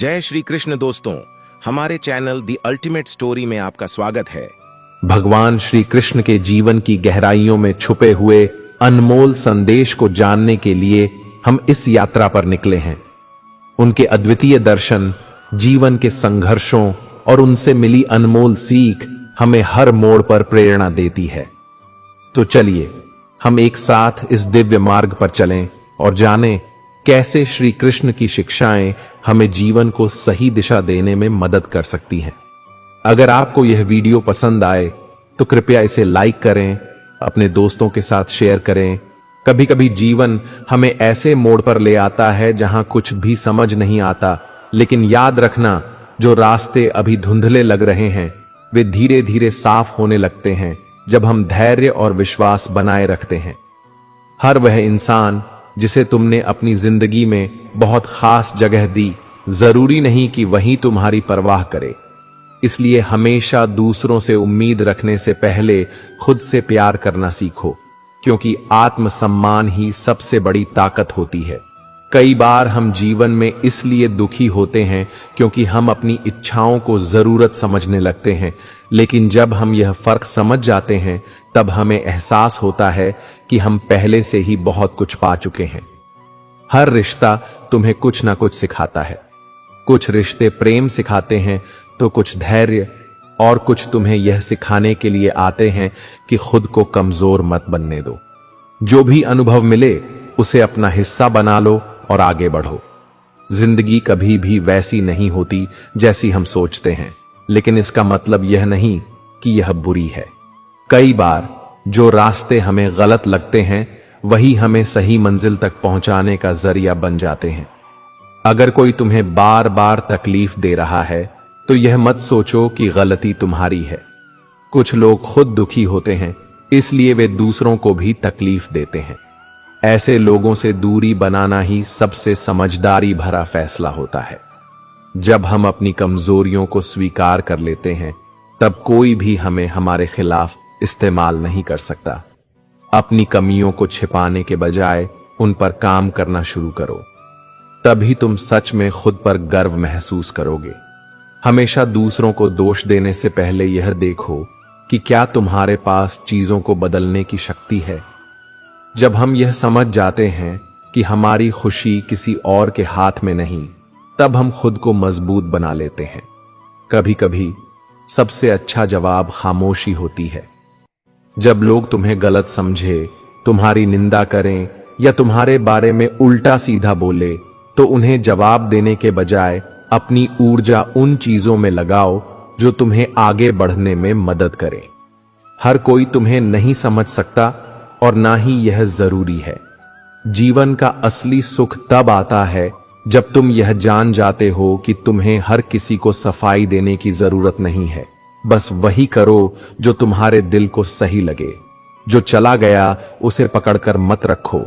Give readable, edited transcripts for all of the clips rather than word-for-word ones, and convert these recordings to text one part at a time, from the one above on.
जय श्री कृष्ण दोस्तों, हमारे चैनल दी अल्टीमेट स्टोरी में आपका स्वागत है। भगवान श्री कृष्ण के जीवन की गहराइयों में छुपे हुए अनमोल संदेश को जानने के लिए हम इस यात्रा पर निकले हैं। उनके अद्वितीय दर्शन, जीवन के संघर्षों और उनसे मिली अनमोल सीख हमें हर मोड़ पर प्रेरणा देती है। तो चलिए हम एक साथ इस दिव्य मार्ग पर चलें और जानें कैसे श्री कृष्ण की शिक्षाएं हमें जीवन को सही दिशा देने में मदद कर सकती हैं। अगर आपको यह वीडियो पसंद आए तो कृपया इसे लाइक करें, अपने दोस्तों के साथ शेयर करें। कभी कभी जीवन हमें ऐसे मोड़ पर ले आता है जहां कुछ भी समझ नहीं आता, लेकिन याद रखना, जो रास्ते अभी धुंधले लग रहे हैं वे धीरे धीरे साफ होने लगते हैं जब हम धैर्य और विश्वास बनाए रखते हैं। हर वह इंसान जिसे तुमने अपनी जिंदगी में बहुत खास जगह दी, जरूरी नहीं कि वही तुम्हारी परवाह करे। इसलिए हमेशा दूसरों से उम्मीद रखने से पहले खुद से प्यार करना सीखो, क्योंकि आत्मसम्मान ही सबसे बड़ी ताकत होती है। कई बार हम जीवन में इसलिए दुखी होते हैं क्योंकि हम अपनी इच्छाओं को जरूरत समझने लगते हैं, लेकिन जब हम यह फर्क समझ जाते हैं तब हमें एहसास होता है कि हम पहले से ही बहुत कुछ पा चुके हैं। हर रिश्ता तुम्हें कुछ ना कुछ सिखाता है। कुछ रिश्ते प्रेम सिखाते हैं तो कुछ धैर्य, और कुछ तुम्हें यह सिखाने के लिए आते हैं कि खुद को कमजोर मत बनने दो। जो भी अनुभव मिले उसे अपना हिस्सा बना लो और आगे बढ़ो। जिंदगी कभी भी वैसी नहीं होती जैसी हम सोचते हैं, लेकिन इसका मतलब यह नहीं कि यह बुरी है। कई बार जो रास्ते हमें गलत लगते हैं वही हमें सही मंजिल तक पहुंचाने का जरिया बन जाते हैं। अगर कोई तुम्हें बार बार तकलीफ दे रहा है तो यह मत सोचो कि गलती तुम्हारी है। कुछ लोग खुद दुखी होते हैं, इसलिए वे दूसरों को भी तकलीफ देते हैं। ऐसे लोगों से दूरी बनाना ही सबसे समझदारी भरा फैसला होता है। जब हम अपनी कमजोरियों को स्वीकार कर लेते हैं तब कोई भी हमें हमारे खिलाफ इस्तेमाल नहीं कर सकता। अपनी कमियों को छिपाने के बजाय उन पर काम करना शुरू करो, तभी तुम सच में खुद पर गर्व महसूस करोगे। हमेशा दूसरों को दोष देने से पहले यह देखो कि क्या तुम्हारे पास चीजों को बदलने की शक्ति है। जब हम यह समझ जाते हैं कि हमारी खुशी किसी और के हाथ में नहीं, तब हम खुद को मजबूत बना लेते हैं। कभी कभी सबसे अच्छा जवाब खामोशी होती है। जब लोग तुम्हें गलत समझे, तुम्हारी निंदा करें या तुम्हारे बारे में उल्टा सीधा बोले, तो उन्हें जवाब देने के बजाय अपनी ऊर्जा उन चीजों में लगाओ जो तुम्हें आगे बढ़ने में मदद करें। हर कोई तुम्हें नहीं समझ सकता और ना ही यह जरूरी है। जीवन का असली सुख तब आता है जब तुम यह जान जाते हो कि तुम्हें हर किसी को सफाई देने की जरूरत नहीं है। बस वही करो जो तुम्हारे दिल को सही लगे। जो चला गया उसे पकड़कर मत रखो।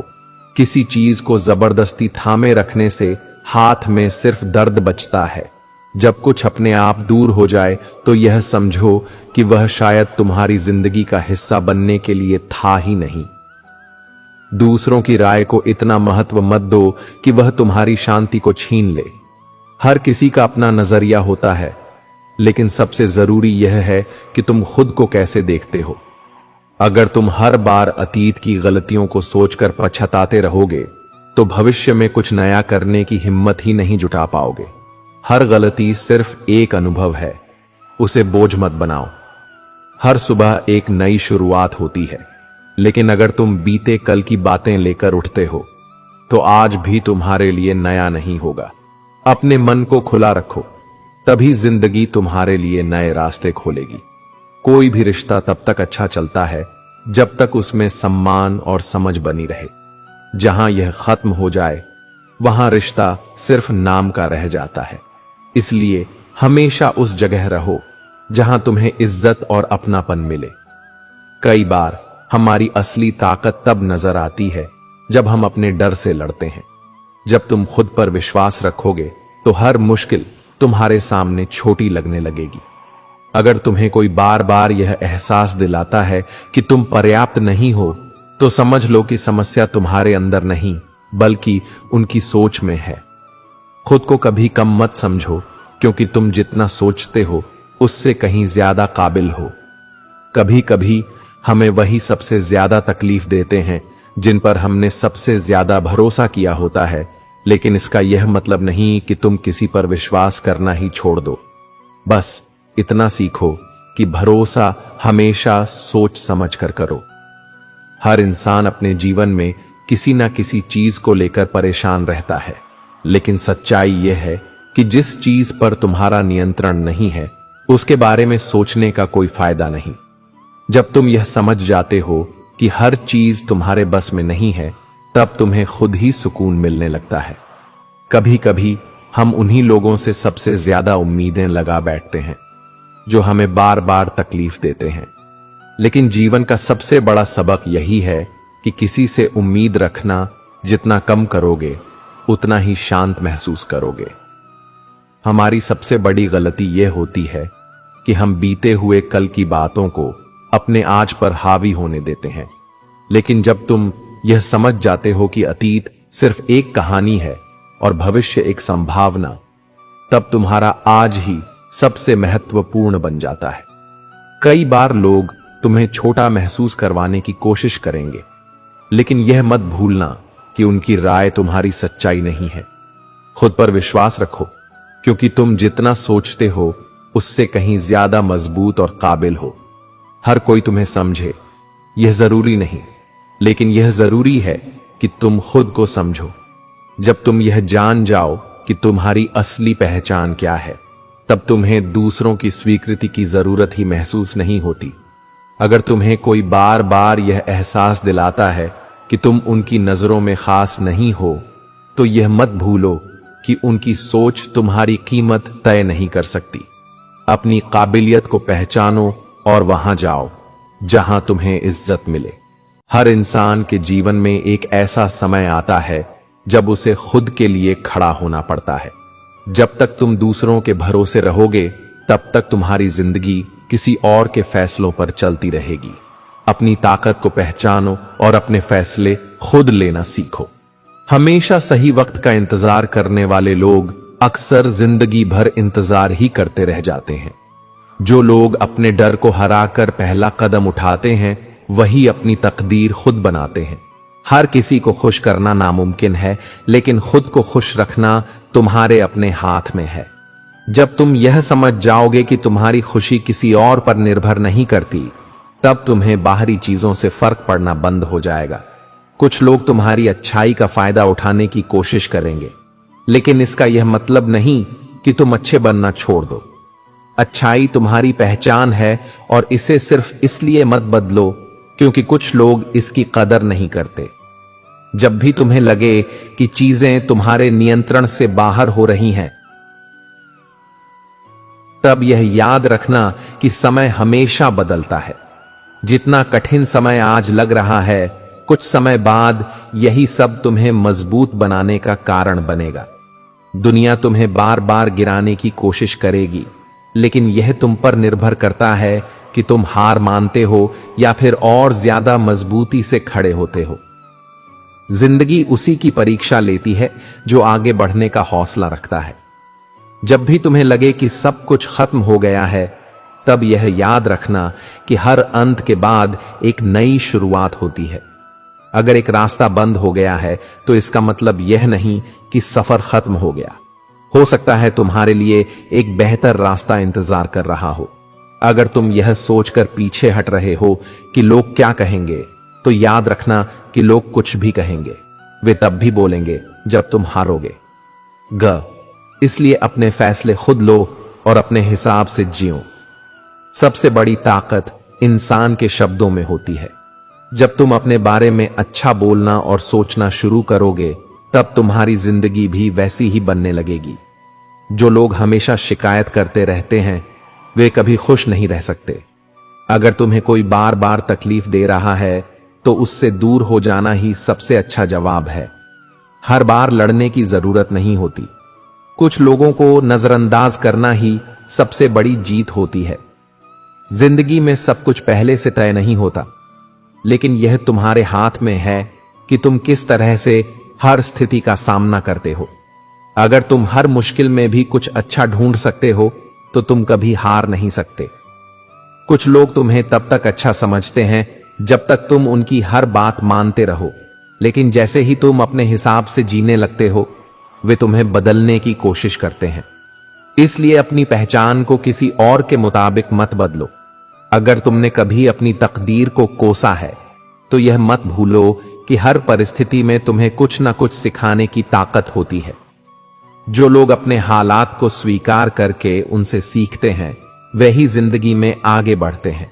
किसी चीज को जबरदस्ती थामे रखने से हाथ में सिर्फ दर्द बचता है। जब कुछ अपने आप दूर हो जाए तो यह समझो कि वह शायद तुम्हारी जिंदगी का हिस्सा बनने के लिए था ही नहीं। दूसरों की राय को इतना महत्व मत दो कि वह तुम्हारी शांति को छीन ले। हर किसी का अपना नजरिया होता है, लेकिन सबसे जरूरी यह है कि तुम खुद को कैसे देखते हो। अगर तुम हर बार अतीत की गलतियों को सोचकर पछताते रहोगे तो भविष्य में कुछ नया करने की हिम्मत ही नहीं जुटा पाओगे। हर गलती सिर्फ एक अनुभव है, उसे बोझ मत बनाओ। हर सुबह एक नई शुरुआत होती है, लेकिन अगर तुम बीते कल की बातें लेकर उठते हो तो आज भी तुम्हारे लिए नया नहीं होगा। अपने मन को खुला रखो, तभी जिंदगी तुम्हारे लिए नए रास्ते खोलेगी। कोई भी रिश्ता तब तक अच्छा चलता है जब तक उसमें सम्मान और समझ बनी रहे। जहां यह खत्म हो जाए वहां रिश्ता सिर्फ नाम का रह जाता है। इसलिए हमेशा उस जगह रहो जहां तुम्हें इज्जत और अपनापन मिले। कई बार हमारी असली ताकत तब नजर आती है जब हम अपने डर से लड़ते हैं। जब तुम खुद पर विश्वास रखोगे तो हर मुश्किल तुम्हारे सामने छोटी लगने लगेगी। अगर तुम्हें कोई बार बार यह एहसास दिलाता है कि तुम पर्याप्त नहीं हो, तो समझ लो कि समस्या तुम्हारे अंदर नहीं बल्कि उनकी सोच में है। खुद को कभी कम मत समझो, क्योंकि तुम जितना सोचते हो उससे कहीं ज्यादा काबिल हो। कभी कभी हमें वही सबसे ज्यादा तकलीफ देते हैं जिन पर हमने सबसे ज्यादा भरोसा किया होता है, लेकिन इसका यह मतलब नहीं कि तुम किसी पर विश्वास करना ही छोड़ दो। बस इतना सीखो कि भरोसा हमेशा सोच समझ कर करो। हर इंसान अपने जीवन में किसी ना किसी चीज को लेकर परेशान रहता है, लेकिन सच्चाई यह है कि जिस चीज पर तुम्हारा नियंत्रण नहीं है उसके बारे में सोचने का कोई फायदा नहीं। जब तुम यह समझ जाते हो कि हर चीज तुम्हारे बस में नहीं है, तब तुम्हें खुद ही सुकून मिलने लगता है। कभी कभी हम उन्हीं लोगों से सबसे ज्यादा उम्मीदें लगा बैठते हैं जो हमें बार बार तकलीफ देते हैं, लेकिन जीवन का सबसे बड़ा सबक यही है कि किसी से उम्मीद रखना जितना कम करोगे उतना ही शांत महसूस करोगे। हमारी सबसे बड़ी गलती यह होती है कि हम बीते हुए कल की बातों को अपने आज पर हावी होने देते हैं, लेकिन जब तुम यह समझ जाते हो कि अतीत सिर्फ एक कहानी है और भविष्य एक संभावना, तब तुम्हारा आज ही सबसे महत्वपूर्ण बन जाता है। कई बार लोग तुम्हें छोटा महसूस करवाने की कोशिश करेंगे, लेकिन यह मत भूलना कि उनकी राय तुम्हारी सच्चाई नहीं है। खुद पर विश्वास रखो, क्योंकि तुम जितना सोचते हो उससे कहीं ज्यादा मजबूत और काबिल हो। हर कोई तुम्हें समझे यह जरूरी नहीं, लेकिन यह जरूरी है कि तुम खुद को समझो। जब तुम यह जान जाओ कि तुम्हारी असली पहचान क्या है, तब तुम्हें दूसरों की स्वीकृति की जरूरत ही महसूस नहीं होती। अगर तुम्हें कोई बार बार यह एहसास दिलाता है कि तुम उनकी नजरों में खास नहीं हो, तो यह मत भूलो कि उनकी सोच तुम्हारी कीमत तय नहीं कर सकती। अपनी काबिलियत को पहचानो और वहां जाओ जहां तुम्हें इज्जत मिले। हर इंसान के जीवन में एक ऐसा समय आता है जब उसे खुद के लिए खड़ा होना पड़ता है। जब तक तुम दूसरों के भरोसे रहोगे, तब तक तुम्हारी जिंदगी किसी और के फैसलों पर चलती रहेगी। अपनी ताकत को पहचानो और अपने फैसले खुद लेना सीखो। हमेशा सही वक्त का इंतजार करने वाले लोग अक्सर जिंदगी भर इंतजार ही करते रह जाते हैं। जो लोग अपने डर को हराकर पहला कदम उठाते हैं, वही अपनी तकदीर खुद बनाते हैं। हर किसी को खुश करना नामुमकिन है, लेकिन खुद को खुश रखना तुम्हारे अपने हाथ में है। जब तुम यह समझ जाओगे कि तुम्हारी खुशी किसी और पर निर्भर नहीं करती, तब तुम्हें बाहरी चीजों से फर्क पड़ना बंद हो जाएगा। कुछ लोग तुम्हारी अच्छाई का फायदा उठाने की कोशिश करेंगे, लेकिन इसका यह मतलब नहीं कि तुम अच्छे बनना छोड़ दो। अच्छाई तुम्हारी पहचान है और इसे सिर्फ इसलिए मत बदलो क्योंकि कुछ लोग इसकी कदर नहीं करते। जब भी तुम्हें लगे कि चीजें तुम्हारे नियंत्रण से बाहर हो रही हैं, तब यह याद रखना कि समय हमेशा बदलता है। जितना कठिन समय आज लग रहा है, कुछ समय बाद यही सब तुम्हें मजबूत बनाने का कारण बनेगा। दुनिया तुम्हें बार बार गिराने की कोशिश करेगी, लेकिन यह तुम पर निर्भर करता है कि तुम हार मानते हो या फिर और ज्यादा मजबूती से खड़े होते हो। जिंदगी उसी की परीक्षा लेती है जो आगे बढ़ने का हौसला रखता है। जब भी तुम्हें लगे कि सब कुछ खत्म हो गया है, तब यह याद रखना कि हर अंत के बाद एक नई शुरुआत होती है। अगर एक रास्ता बंद हो गया है, तो इसका मतलब यह नहीं कि सफर खत्म हो गया। हो सकता है तुम्हारे लिए एक बेहतर रास्ता इंतजार कर रहा हो। अगर तुम यह सोचकर पीछे हट रहे हो कि लोग क्या कहेंगे, तो याद रखना कि लोग कुछ भी कहेंगे, वे तब भी बोलेंगे जब तुम हारोगे। इसलिए अपने फैसले खुद लो और अपने हिसाब से जियो। सबसे बड़ी ताकत इंसान के शब्दों में होती है। जब तुम अपने बारे में अच्छा बोलना और सोचना शुरू करोगे, तब तुम्हारी जिंदगी भी वैसी ही बनने लगेगी। जो लोग हमेशा शिकायत करते रहते हैं, वे कभी खुश नहीं रह सकते। अगर तुम्हें कोई बार बार तकलीफ दे रहा है, तो उससे दूर हो जाना ही सबसे अच्छा जवाब है। हर बार लड़ने की जरूरत नहीं होती। कुछ लोगों को नजरअंदाज करना ही सबसे बड़ी जीत होती है। जिंदगी में सब कुछ पहले से तय नहीं होता, लेकिन यह तुम्हारे हाथ में है कि तुम किस तरह से हर स्थिति का सामना करते हो। अगर तुम हर मुश्किल में भी कुछ अच्छा ढूंढ सकते हो तो तुम कभी हार नहीं सकते। कुछ लोग तुम्हें तब तक अच्छा समझते हैं जब तक तुम उनकी हर बात मानते रहो, लेकिन जैसे ही तुम अपने हिसाब से जीने लगते हो वे तुम्हें बदलने की कोशिश करते हैं। इसलिए अपनी पहचान को किसी और के मुताबिक मत बदलो। अगर तुमने कभी अपनी तकदीर को कोसा है तो यह मत भूलो कि हर परिस्थिति में तुम्हें कुछ ना कुछ सिखाने की ताकत होती है। जो लोग अपने हालात को स्वीकार करके उनसे सीखते हैं वही जिंदगी में आगे बढ़ते हैं।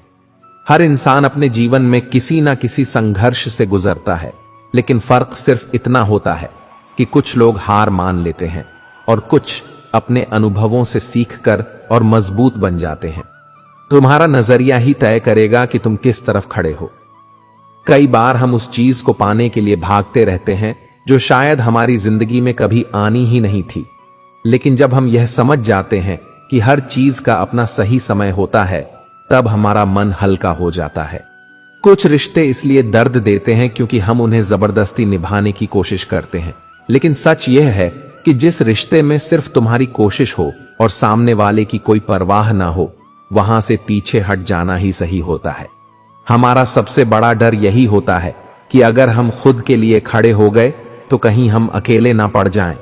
हर इंसान अपने जीवन में किसी ना किसी संघर्ष से गुजरता है, लेकिन फर्क सिर्फ इतना होता है कि कुछ लोग हार मान लेते हैं और कुछ अपने अनुभवों से सीखकर और मजबूत बन जाते हैं। तुम्हारा नजरिया ही तय करेगा कि तुम किस तरफ खड़े हो। कई बार हम उस चीज को पाने के लिए भागते रहते हैं जो शायद हमारी जिंदगी में कभी आनी ही नहीं थी, लेकिन जब हम यह समझ जाते हैं कि हर चीज का अपना सही समय होता है तब हमारा मन हल्का हो जाता है। कुछ रिश्ते इसलिए दर्द देते हैं क्योंकि हम उन्हें जबरदस्ती निभाने की कोशिश करते हैं, लेकिन सच यह है कि जिस रिश्ते में सिर्फ तुम्हारी कोशिश हो और सामने वाले की कोई परवाह ना हो, वहां से पीछे हट जाना ही सही होता है। हमारा सबसे बड़ा डर यही होता है कि अगर हम खुद के लिए खड़े हो गए तो कहीं हम अकेले ना पड़ जाएं,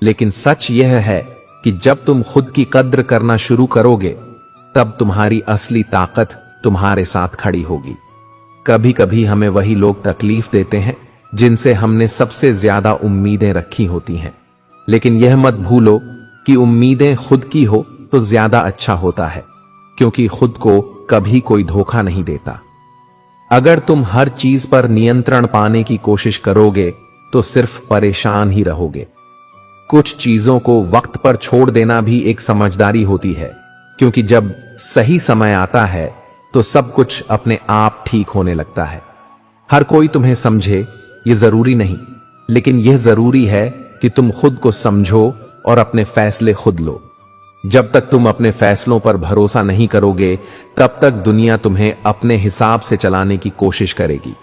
लेकिन सच यह है कि जब तुम खुद की कद्र करना शुरू करोगे तब तुम्हारी असली ताकत तुम्हारे साथ खड़ी होगी। कभी कभी हमें वही लोग तकलीफ देते हैं जिनसे हमने सबसे ज्यादा उम्मीदें रखी होती हैं, लेकिन यह मत भूलो कि उम्मीदें खुद की हो तो ज्यादा अच्छा होता है, क्योंकि खुद को कभी कोई धोखा नहीं देता। अगर तुम हर चीज पर नियंत्रण पाने की कोशिश करोगे तो सिर्फ परेशान ही रहोगे। कुछ चीजों को वक्त पर छोड़ देना भी एक समझदारी होती है, क्योंकि जब सही समय आता है तो सब कुछ अपने आप ठीक होने लगता है। हर कोई तुम्हें समझे ये जरूरी नहीं, लेकिन यह जरूरी है कि तुम खुद को समझो और अपने फैसले खुद लो। जब तक तुम अपने फैसलों पर भरोसा नहीं करोगे तब तक दुनिया तुम्हें अपने हिसाब से चलाने की कोशिश करेगी।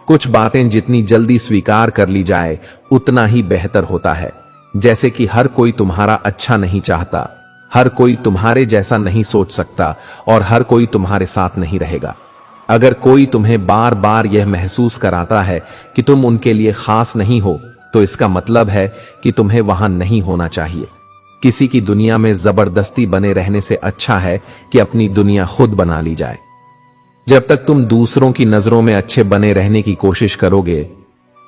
कुछ बातें जितनी जल्दी स्वीकार कर ली जाए उतना ही बेहतर होता है, जैसे कि हर कोई तुम्हारा अच्छा नहीं चाहता, हर कोई तुम्हारे जैसा नहीं सोच सकता और हर कोई तुम्हारे साथ नहीं रहेगा। अगर कोई तुम्हें बार बार यह महसूस कराता है कि तुम उनके लिए खास नहीं हो तो इसका मतलब है कि तुम्हें वहां नहीं होना चाहिए। किसी की दुनिया में जबरदस्ती बने रहने से अच्छा है कि अपनी दुनिया खुद बना ली जाए। जब तक तुम दूसरों की नजरों में अच्छे बने रहने की कोशिश करोगे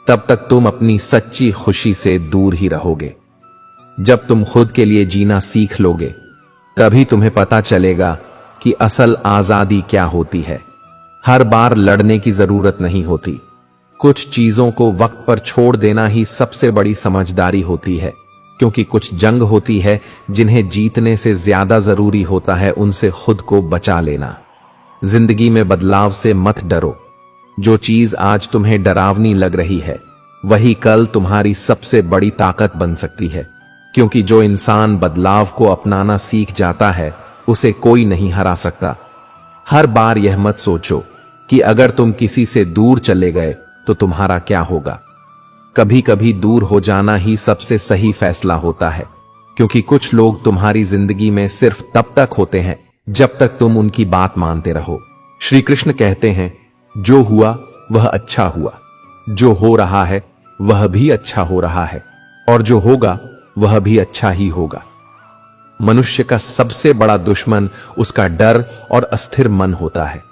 तब तक तुम अपनी सच्ची खुशी से दूर ही रहोगे। जब तुम खुद के लिए जीना सीख लोगे तभी तुम्हें पता चलेगा कि असल आजादी क्या होती है। हर बार लड़ने की जरूरत नहीं होती। कुछ चीजों को वक्त पर छोड़ देना ही सबसे बड़ी समझदारी होती है, क्योंकि कुछ जंग होती है जिन्हें जीतने से ज्यादा जरूरी होता है उनसे खुद को बचा लेना। जिंदगी में बदलाव से मत डरो। जो चीज आज तुम्हें डरावनी लग रही है वही कल तुम्हारी सबसे बड़ी ताकत बन सकती है, क्योंकि जो इंसान बदलाव को अपनाना सीख जाता है उसे कोई नहीं हरा सकता। हर बार यह मत सोचो कि अगर तुम किसी से दूर चले गए तो तुम्हारा क्या होगा। कभी कभी दूर हो जाना ही सबसे सही फैसला होता है, क्योंकि कुछ लोग तुम्हारी जिंदगी में सिर्फ तब तक होते हैं जब तक तुम उनकी बात मानते रहो। श्री कृष्ण कहते हैं, जो हुआ वह अच्छा हुआ, जो हो रहा है वह भी अच्छा हो रहा है, और जो होगा वह भी अच्छा ही होगा। मनुष्य का सबसे बड़ा दुश्मन उसका डर और अस्थिर मन होता है।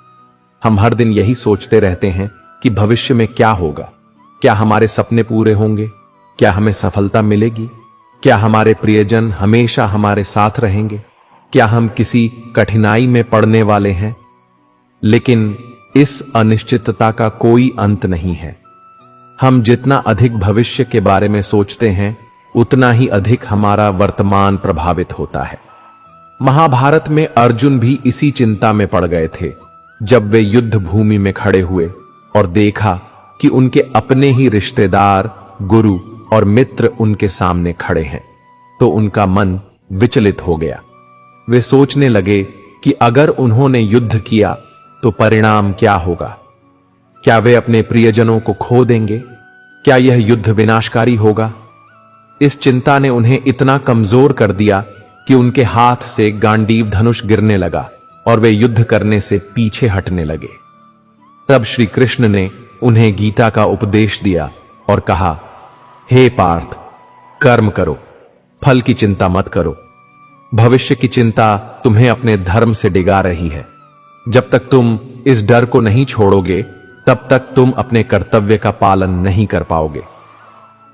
हम हर दिन यही सोचते रहते हैं कि भविष्य में क्या होगा, क्या हमारे सपने पूरे होंगे, क्या हमें सफलता मिलेगी, क्या हमारे प्रियजन हमेशा हमारे साथ रहेंगे, क्या हम किसी कठिनाई में पड़ने वाले हैं। लेकिन इस अनिश्चितता का कोई अंत नहीं है। हम जितना अधिक भविष्य के बारे में सोचते हैं उतना ही अधिक हमारा वर्तमान प्रभावित होता है। महाभारत में अर्जुन भी इसी चिंता में पड़ गए थे जब वे युद्ध भूमि में खड़े हुए और देखा कि उनके अपने ही रिश्तेदार, गुरु और मित्र उनके सामने खड़े हैं, तो उनका मन विचलित हो गया। वे सोचने लगे कि अगर उन्होंने युद्ध किया तो परिणाम क्या होगा। क्या वे अपने प्रियजनों को खो देंगे? क्या यह युद्ध विनाशकारी होगा? इस चिंता ने उन्हें इतना कमजोर कर दिया कि उनके हाथ से गांडीव धनुष गिरने लगा और वे युद्ध करने से पीछे हटने लगे। तब श्री कृष्ण ने उन्हें गीता का उपदेश दिया और कहा, हे पार्थ, कर्म करो, फल की चिंता मत करो। भविष्य की चिंता तुम्हें अपने धर्म से डिगा रही है। जब तक तुम इस डर को नहीं छोड़ोगे, तब तक तुम अपने कर्तव्य का पालन नहीं कर पाओगे।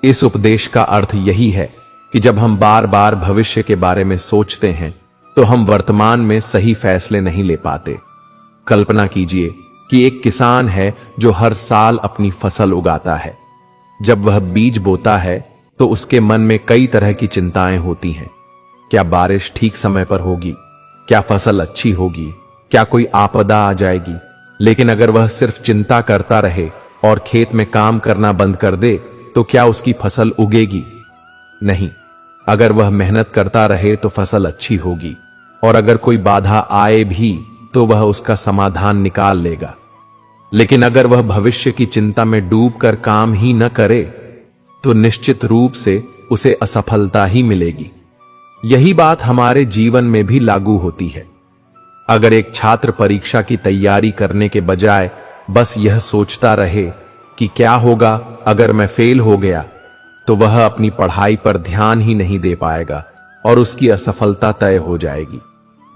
इस उपदेश का अर्थ यही है कि जब हम बार बार भविष्य के बारे में सोचते हैं, तो हम वर्तमान में सही फैसले नहीं ले पाते। कल्पना कीजिए कि एक किसान है जो हर साल अपनी फसल उगाता है। जब वह बीज बोता है तो उसके मन में कई तरह की चिंताएं होती हैं। क्या बारिश ठीक समय पर होगी? क्या फसल अच्छी होगी? क्या कोई आपदा आ जाएगी? लेकिन अगर वह सिर्फ चिंता करता रहे और खेत में काम करना बंद कर दे, तो क्या उसकी फसल उगेगी? नहीं। अगर वह मेहनत करता रहे तो फसल अच्छी होगी, और अगर कोई बाधा आए भी तो वह उसका समाधान निकाल लेगा। लेकिन अगर वह भविष्य की चिंता में डूबकर काम ही न करे, तो निश्चित रूप से उसे असफलता ही मिलेगी। यही बात हमारे जीवन में भी लागू होती है। अगर एक छात्र परीक्षा की तैयारी करने के बजाय बस यह सोचता रहे कि क्या होगा अगर मैं फेल हो गया, तो वह अपनी पढ़ाई पर ध्यान ही नहीं दे पाएगा और उसकी असफलता तय हो जाएगी।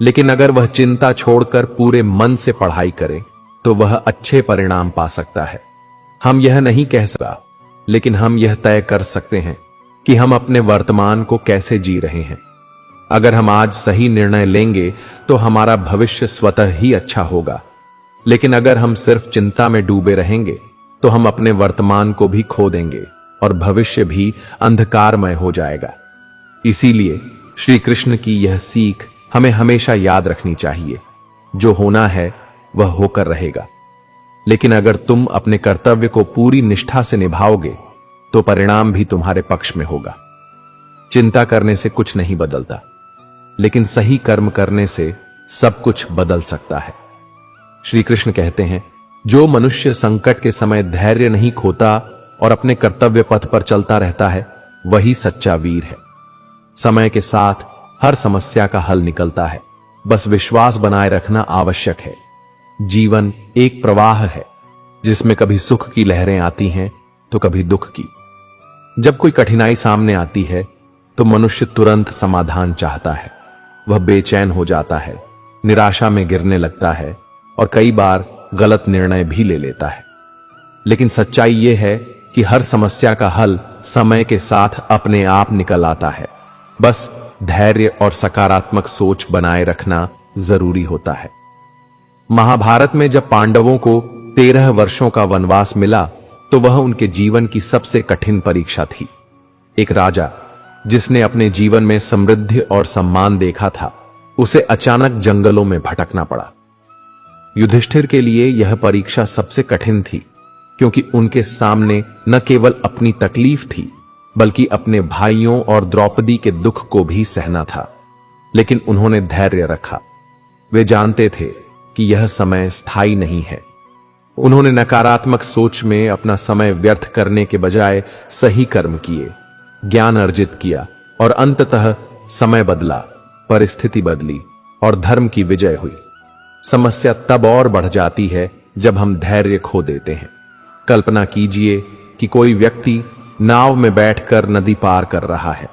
लेकिन अगर वह चिंता छोड़कर पूरे मन से पढ़ाई करे, तो वह अच्छे परिणाम पा सकता है। हम यह नहीं कह सकते, लेकिन हम यह तय कर सकते हैं कि हम अपने वर्तमान को कैसे जी रहे हैं। अगर हम आज सही निर्णय लेंगे तो हमारा भविष्य स्वतः ही अच्छा होगा। लेकिन अगर हम सिर्फ चिंता में डूबे रहेंगे, तो हम अपने वर्तमान को भी खो देंगे और भविष्य भी अंधकारमय हो जाएगा। इसीलिए श्री कृष्ण की यह सीख हमें हमेशा याद रखनी चाहिए। जो होना है वह होकर रहेगा। लेकिन अगर तुम अपने कर्तव्य को पूरी निष्ठा से निभाओगे, तो परिणाम भी तुम्हारे पक्ष में होगा। चिंता करने से कुछ नहीं बदलता, लेकिन सही कर्म करने से सब कुछ बदल सकता है। श्री कृष्ण कहते हैं, जो मनुष्य संकट के समय धैर्य नहीं खोता और अपने कर्तव्य पथ पर चलता रहता है, वही सच्चा वीर है। समय के साथ हर समस्या का हल निकलता है, बस विश्वास बनाए रखना आवश्यक है। जीवन एक प्रवाह है, जिसमें कभी सुख की लहरें आती हैं तो कभी दुख की। जब कोई कठिनाई सामने आती है, तो मनुष्य तुरंत समाधान चाहता है। वह बेचैन हो जाता है, निराशा में गिरने लगता है और कई बार गलत निर्णय भी ले लेता है। लेकिन सच्चाई यह है कि हर समस्या का हल समय के साथ अपने आप निकल आता है। बस धैर्य और सकारात्मक सोच बनाए रखना जरूरी होता है। महाभारत में जब पांडवों को 13 वर्षों का वनवास मिला, तो वह उनके जीवन की सबसे कठिन परीक्षा थी। एक राजा जिसने अपने जीवन में समृद्धि और सम्मान देखा था, उसे अचानक जंगलों में भटकना पड़ा। युधिष्ठिर के लिए यह परीक्षा सबसे कठिन थी, क्योंकि उनके सामने न केवल अपनी तकलीफ थी, बल्कि अपने भाइयों और द्रौपदी के दुख को भी सहना था। लेकिन उन्होंने धैर्य रखा। वे जानते थे कि यह समय स्थायी नहीं है। उन्होंने नकारात्मक सोच में अपना समय व्यर्थ करने के बजाय सही कर्म किए, ज्ञान अर्जित किया और अंततः समय बदला, परिस्थिति बदली और धर्म की विजय हुई। समस्या तब और बढ़ जाती है जब हम धैर्य खो देते हैं। कल्पना कीजिए कि कोई व्यक्ति नाव में बैठकर नदी पार कर रहा है।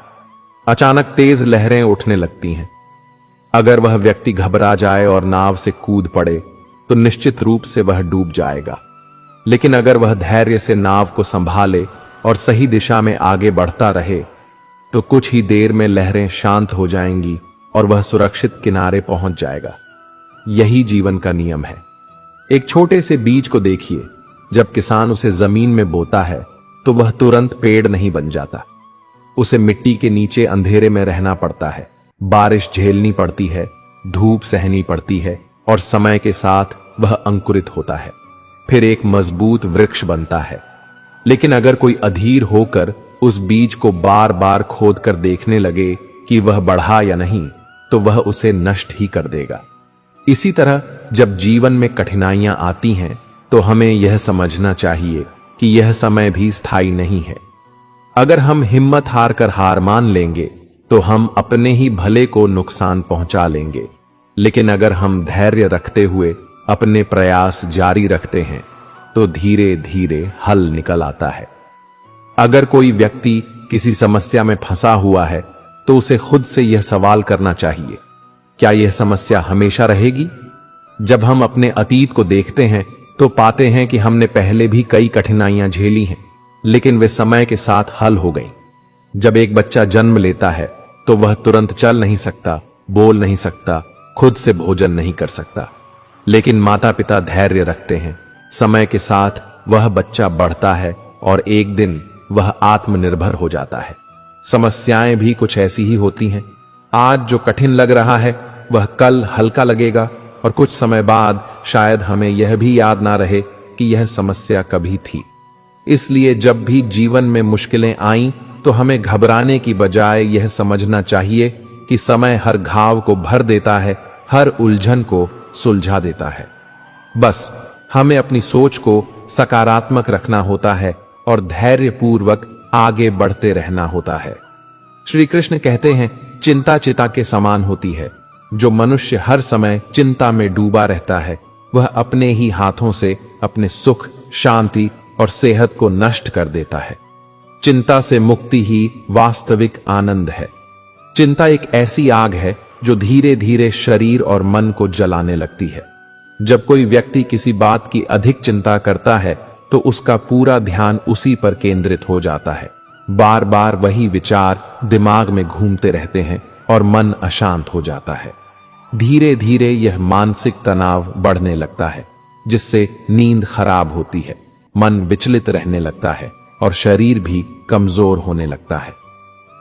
अचानक तेज लहरें उठने लगती हैं। अगर वह व्यक्ति घबरा जाए और नाव से कूद पड़े, तो निश्चित रूप से वह डूब जाएगा। लेकिन अगर वह धैर्य से नाव को संभाले और सही दिशा में आगे बढ़ता रहे, तो कुछ ही देर में लहरें शांत हो जाएंगी और वह सुरक्षित किनारे पहुंच जाएगा। यही जीवन का नियम है। एक छोटे से बीज को देखिए, जब किसान उसे जमीन में बोता है, तो वह तुरंत पेड़ नहीं बन जाता। उसे मिट्टी के नीचे अंधेरे में रहना पड़ता है, बारिश झेलनी पड़ती है, धूप सहनी पड़ती है और समय के साथ वह अंकुरित होता है, फिर एक मजबूत वृक्ष बनता है। लेकिन अगर कोई अधीर होकर उस बीज को बार बार खोद कर देखने लगे कि वह बढ़ा या नहीं, तो वह उसे नष्ट ही कर देगा। इसी तरह जब जीवन में कठिनाइयां आती हैं, तो हमें यह समझना चाहिए कि यह समय भी स्थायी नहीं है। अगर हम हिम्मत हार कर हार मान लेंगे तो हम अपने ही भले को नुकसान पहुंचा लेंगे, लेकिन अगर हम धैर्य रखते हुए अपने प्रयास जारी रखते हैं तो धीरे धीरे हल निकल आता है। अगर कोई व्यक्ति किसी समस्या में फंसा हुआ है तो उसे खुद से यह सवाल करना चाहिए, क्या यह समस्या हमेशा रहेगी? जब हम अपने अतीत को देखते हैं तो पाते हैं कि हमने पहले भी कई कठिनाइयां झेली हैं, लेकिन वे समय के साथ हल हो गईं। जब एक बच्चा जन्म लेता है तो वह तुरंत चल नहीं सकता, बोल नहीं सकता, खुद से भोजन नहीं कर सकता, लेकिन माता पिता धैर्य रखते हैं। समय के साथ वह बच्चा बढ़ता है और एक दिन वह आत्मनिर्भर हो जाता है। समस्याएं भी कुछ ऐसी ही होती हैं। आज जो कठिन लग रहा है वह कल हल्का लगेगा और कुछ समय बाद शायद हमें यह भी याद ना रहे कि यह समस्या कभी थी। इसलिए जब भी जीवन में मुश्किलें आईं तो हमें घबराने की बजाय यह समझना चाहिए कि समय हर घाव को भर देता है, हर उलझन को सुलझा देता है। बस हमें अपनी सोच को सकारात्मक रखना होता है और धैर्यपूर्वक आगे बढ़ते रहना होता है। श्री कृष्ण कहते हैं, चिंता चिता के समान होती है। जो मनुष्य हर समय चिंता में डूबा रहता है वह अपने ही हाथों से अपने सुख, शांति और सेहत को नष्ट कर देता है। चिंता से मुक्ति ही वास्तविक आनंद है। चिंता एक ऐसी आग है जो धीरे धीरे शरीर और मन को जलाने लगती है। जब कोई व्यक्ति किसी बात की अधिक चिंता करता है तो उसका पूरा ध्यान उसी पर केंद्रित हो जाता है। बार बार वही विचार दिमाग में घूमते रहते हैं और मन अशांत हो जाता है। धीरे धीरे यह मानसिक तनाव बढ़ने लगता है, जिससे नींद खराब होती है, मन विचलित रहने लगता है और शरीर भी कमजोर होने लगता है।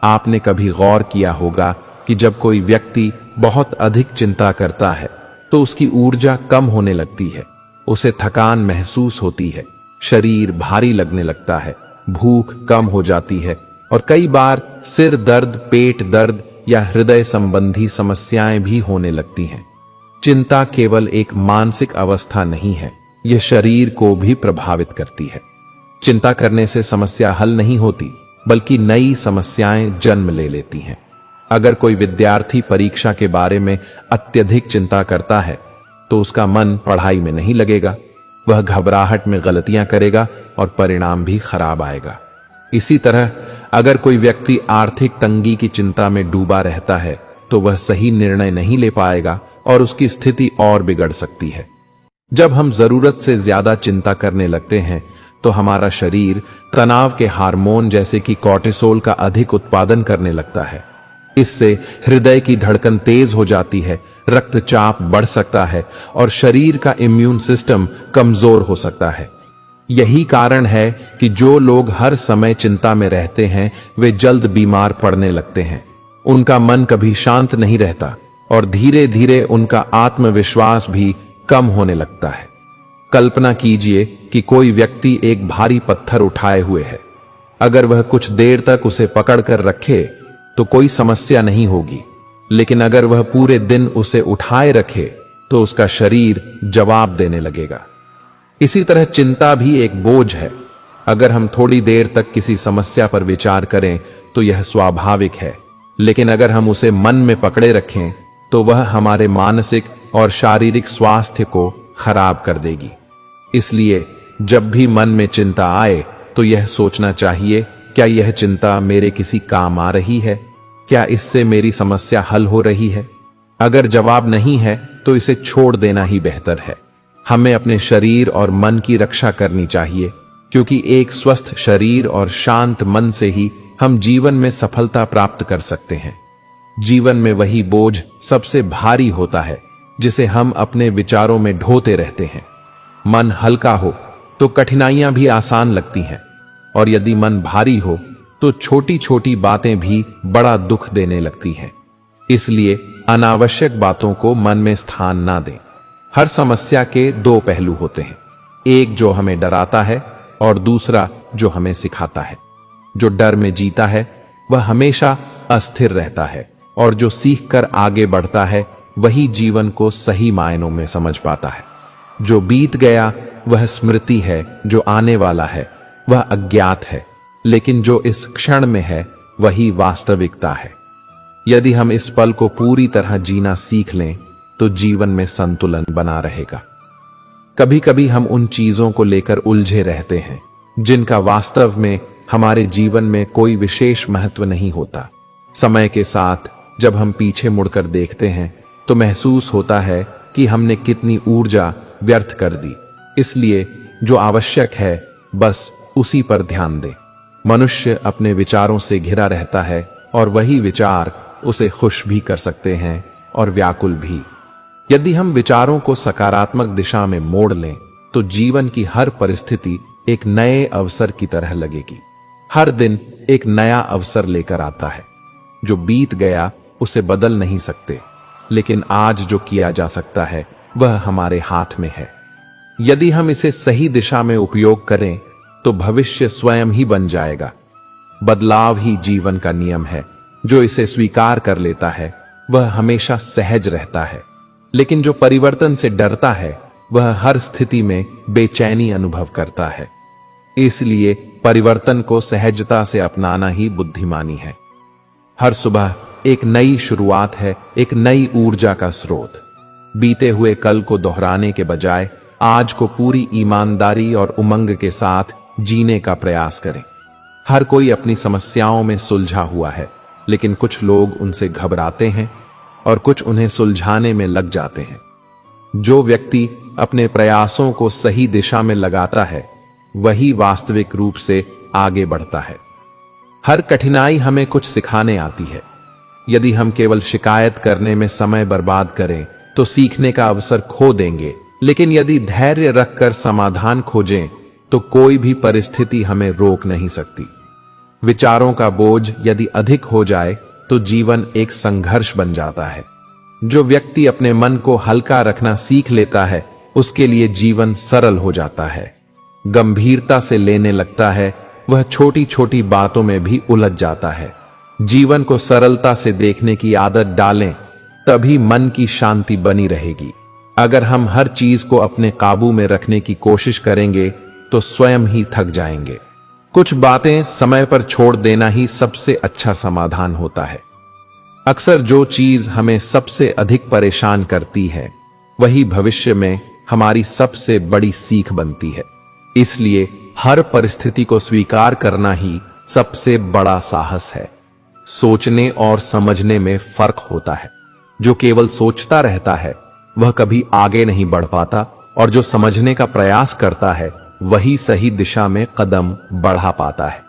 आपने कभी गौर किया होगा कि जब कोई व्यक्ति बहुत अधिक चिंता करता है तो उसकी ऊर्जा कम होने लगती है, उसे थकान महसूस होती है, शरीर भारी लगने लगता है, भूख कम हो जाती है और कई बार सिर दर्द, पेट दर्द या हृदय संबंधी समस्याएं भी होने लगती हैं। चिंता केवल एक मानसिक अवस्था नहीं है, यह शरीर को भी प्रभावित करती है। चिंता करने से समस्या हल नहीं होती, बल्कि नई समस्याएं जन्म ले लेती हैं। अगर कोई विद्यार्थी परीक्षा के बारे में अत्यधिक चिंता करता है तो उसका मन पढ़ाई में नहीं लगेगा, वह घबराहट में गलतियां करेगा और परिणाम भी खराब आएगा। इसी तरह अगर कोई व्यक्ति आर्थिक तंगी की चिंता में डूबा रहता है तो वह सही निर्णय नहीं ले पाएगा और उसकी स्थिति और बिगड़ सकती है। जब हम जरूरत से ज्यादा चिंता करने लगते हैं तो हमारा शरीर तनाव के हार्मोन जैसे कि कॉर्टिसोल का अधिक उत्पादन करने लगता है। इससे हृदय की धड़कन तेज हो जाती है, रक्तचाप बढ़ सकता है और शरीर का इम्यून सिस्टम कमजोर हो सकता है। यही कारण है कि जो लोग हर समय चिंता में रहते हैं वे जल्द बीमार पड़ने लगते हैं। उनका मन कभी शांत नहीं रहता और धीरे धीरे उनका आत्मविश्वास भी कम होने लगता है। कल्पना कीजिए कि कोई व्यक्ति एक भारी पत्थर उठाए हुए है। अगर वह कुछ देर तक उसे पकड़कर रखे तो कोई समस्या नहीं होगी, लेकिन अगर वह पूरे दिन उसे उठाए रखे तो उसका शरीर जवाब देने लगेगा। इसी तरह चिंता भी एक बोझ है। अगर हम थोड़ी देर तक किसी समस्या पर विचार करें तो यह स्वाभाविक है, लेकिन अगर हम उसे मन में पकड़े रखें तो वह हमारे मानसिक और शारीरिक स्वास्थ्य को खराब कर देगी। इसलिए जब भी मन में चिंता आए तो यह सोचना चाहिए, क्या यह चिंता मेरे किसी काम आ रही है? क्या इससे मेरी समस्या हल हो रही है? अगर जवाब नहीं है तो इसे छोड़ देना ही बेहतर है। हमें अपने शरीर और मन की रक्षा करनी चाहिए, क्योंकि एक स्वस्थ शरीर और शांत मन से ही हम जीवन में सफलता प्राप्त कर सकते हैं। जीवन में वही बोझ सबसे भारी होता है जिसे हम अपने विचारों में ढोते रहते हैं। मन हल्का हो तो कठिनाइयां भी आसान लगती हैं, और यदि मन भारी हो तो छोटी छोटी बातें भी बड़ा दुख देने लगती हैं। इसलिए अनावश्यक बातों को मन में स्थान ना दें। हर समस्या के दो पहलू होते हैं, एक जो हमें डराता है और दूसरा जो हमें सिखाता है। जो डर में जीता है वह हमेशा अस्थिर रहता है, और जो सीख कर आगे बढ़ता है वही जीवन को सही मायनों में समझ पाता है। जो बीत गया वह स्मृति है, जो आने वाला है वह अज्ञात है, लेकिन जो इस क्षण में है वही वास्तविकता है। यदि हम इस पल को पूरी तरह जीना सीख लें तो जीवन में संतुलन बना रहेगा। कभी कभी हम उन चीजों को लेकर उलझे रहते हैं जिनका वास्तव में हमारे जीवन में कोई विशेष महत्व नहीं होता। समय के साथ जब हम पीछे मुड़कर देखते हैं तो महसूस होता है कि हमने कितनी ऊर्जा व्यर्थ कर दी। इसलिए जो आवश्यक है बस उसी पर ध्यान दें। मनुष्य अपने विचारों से घिरा रहता है और वही विचार उसे खुश भी कर सकते हैं और व्याकुल भी। यदि हम विचारों को सकारात्मक दिशा में मोड़ लें तो जीवन की हर परिस्थिति एक नए अवसर की तरह लगेगी। हर दिन एक नया अवसर लेकर आता है। जो बीत गया उसे बदल नहीं सकते, लेकिन आज जो किया जा सकता है वह हमारे हाथ में है। यदि हम इसे सही दिशा में उपयोग करें तो भविष्य स्वयं ही बन जाएगा। बदलाव ही जीवन का नियम है। जो इसे स्वीकार कर लेता है वह हमेशा सहज रहता है, लेकिन जो परिवर्तन से डरता है वह हर स्थिति में बेचैनी अनुभव करता है। इसलिए परिवर्तन को सहजता से अपनाना ही बुद्धिमानी है। हर सुबह एक नई शुरुआत है, एक नई ऊर्जा का स्रोत। बीते हुए कल को दोहराने के बजाय आज को पूरी ईमानदारी और उमंग के साथ जीने का प्रयास करें। हर कोई अपनी समस्याओं में सुलझा हुआ है, लेकिन कुछ लोग उनसे घबराते हैं और कुछ उन्हें सुलझाने में लग जाते हैं। जो व्यक्ति अपने प्रयासों को सही दिशा में लगाता है वही वास्तविक रूप से आगे बढ़ता है। हर कठिनाई हमें कुछ सिखाने आती है। यदि हम केवल शिकायत करने में समय बर्बाद करें तो सीखने का अवसर खो देंगे, लेकिन यदि धैर्य रखकर समाधान खोजें तो कोई भी परिस्थिति हमें रोक नहीं सकती। विचारों का बोझ यदि अधिक हो जाए तो जीवन एक संघर्ष बन जाता है। जो व्यक्ति अपने मन को हल्का रखना सीख लेता है उसके लिए जीवन सरल हो जाता है। गंभीरता से लेने लगता है वह छोटी छोटी बातों में भी उलझ जाता है। जीवन को सरलता से देखने की आदत डालें, तभी मन की शांति बनी रहेगी। अगर हम हर चीज को अपने काबू में रखने की कोशिश करेंगे तो स्वयं ही थक जाएंगे। कुछ बातें समय पर छोड़ देना ही सबसे अच्छा समाधान होता है। अक्सर जो चीज हमें सबसे अधिक परेशान करती है वही भविष्य में हमारी सबसे बड़ी सीख बनती है। इसलिए हर परिस्थिति को स्वीकार करना ही सबसे बड़ा साहस है। सोचने और समझने में फर्क होता है। जो केवल सोचता रहता है वह कभी आगे नहीं बढ़ पाता, और जो समझने का प्रयास करता है वही सही दिशा में कदम बढ़ा पाता है।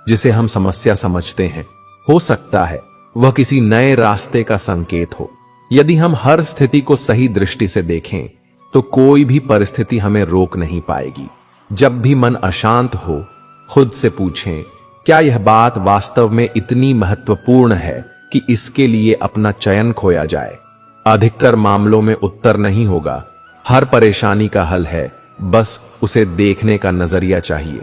जिसे हम समस्या समझते हैं हो सकता है वह किसी नए रास्ते का संकेत हो। यदि हम हर स्थिति को सही दृष्टि से देखें तो कोई भी परिस्थिति हमें रोक नहीं पाएगी। जब भी मन अशांत हो खुद से पूछें, क्या यह बात वास्तव में इतनी महत्वपूर्ण है कि इसके लिए अपना चयन खोया जाए? अधिकतर मामलों में उत्तर नहीं होगा। हर परेशानी का हल है, बस उसे देखने का नजरिया चाहिए।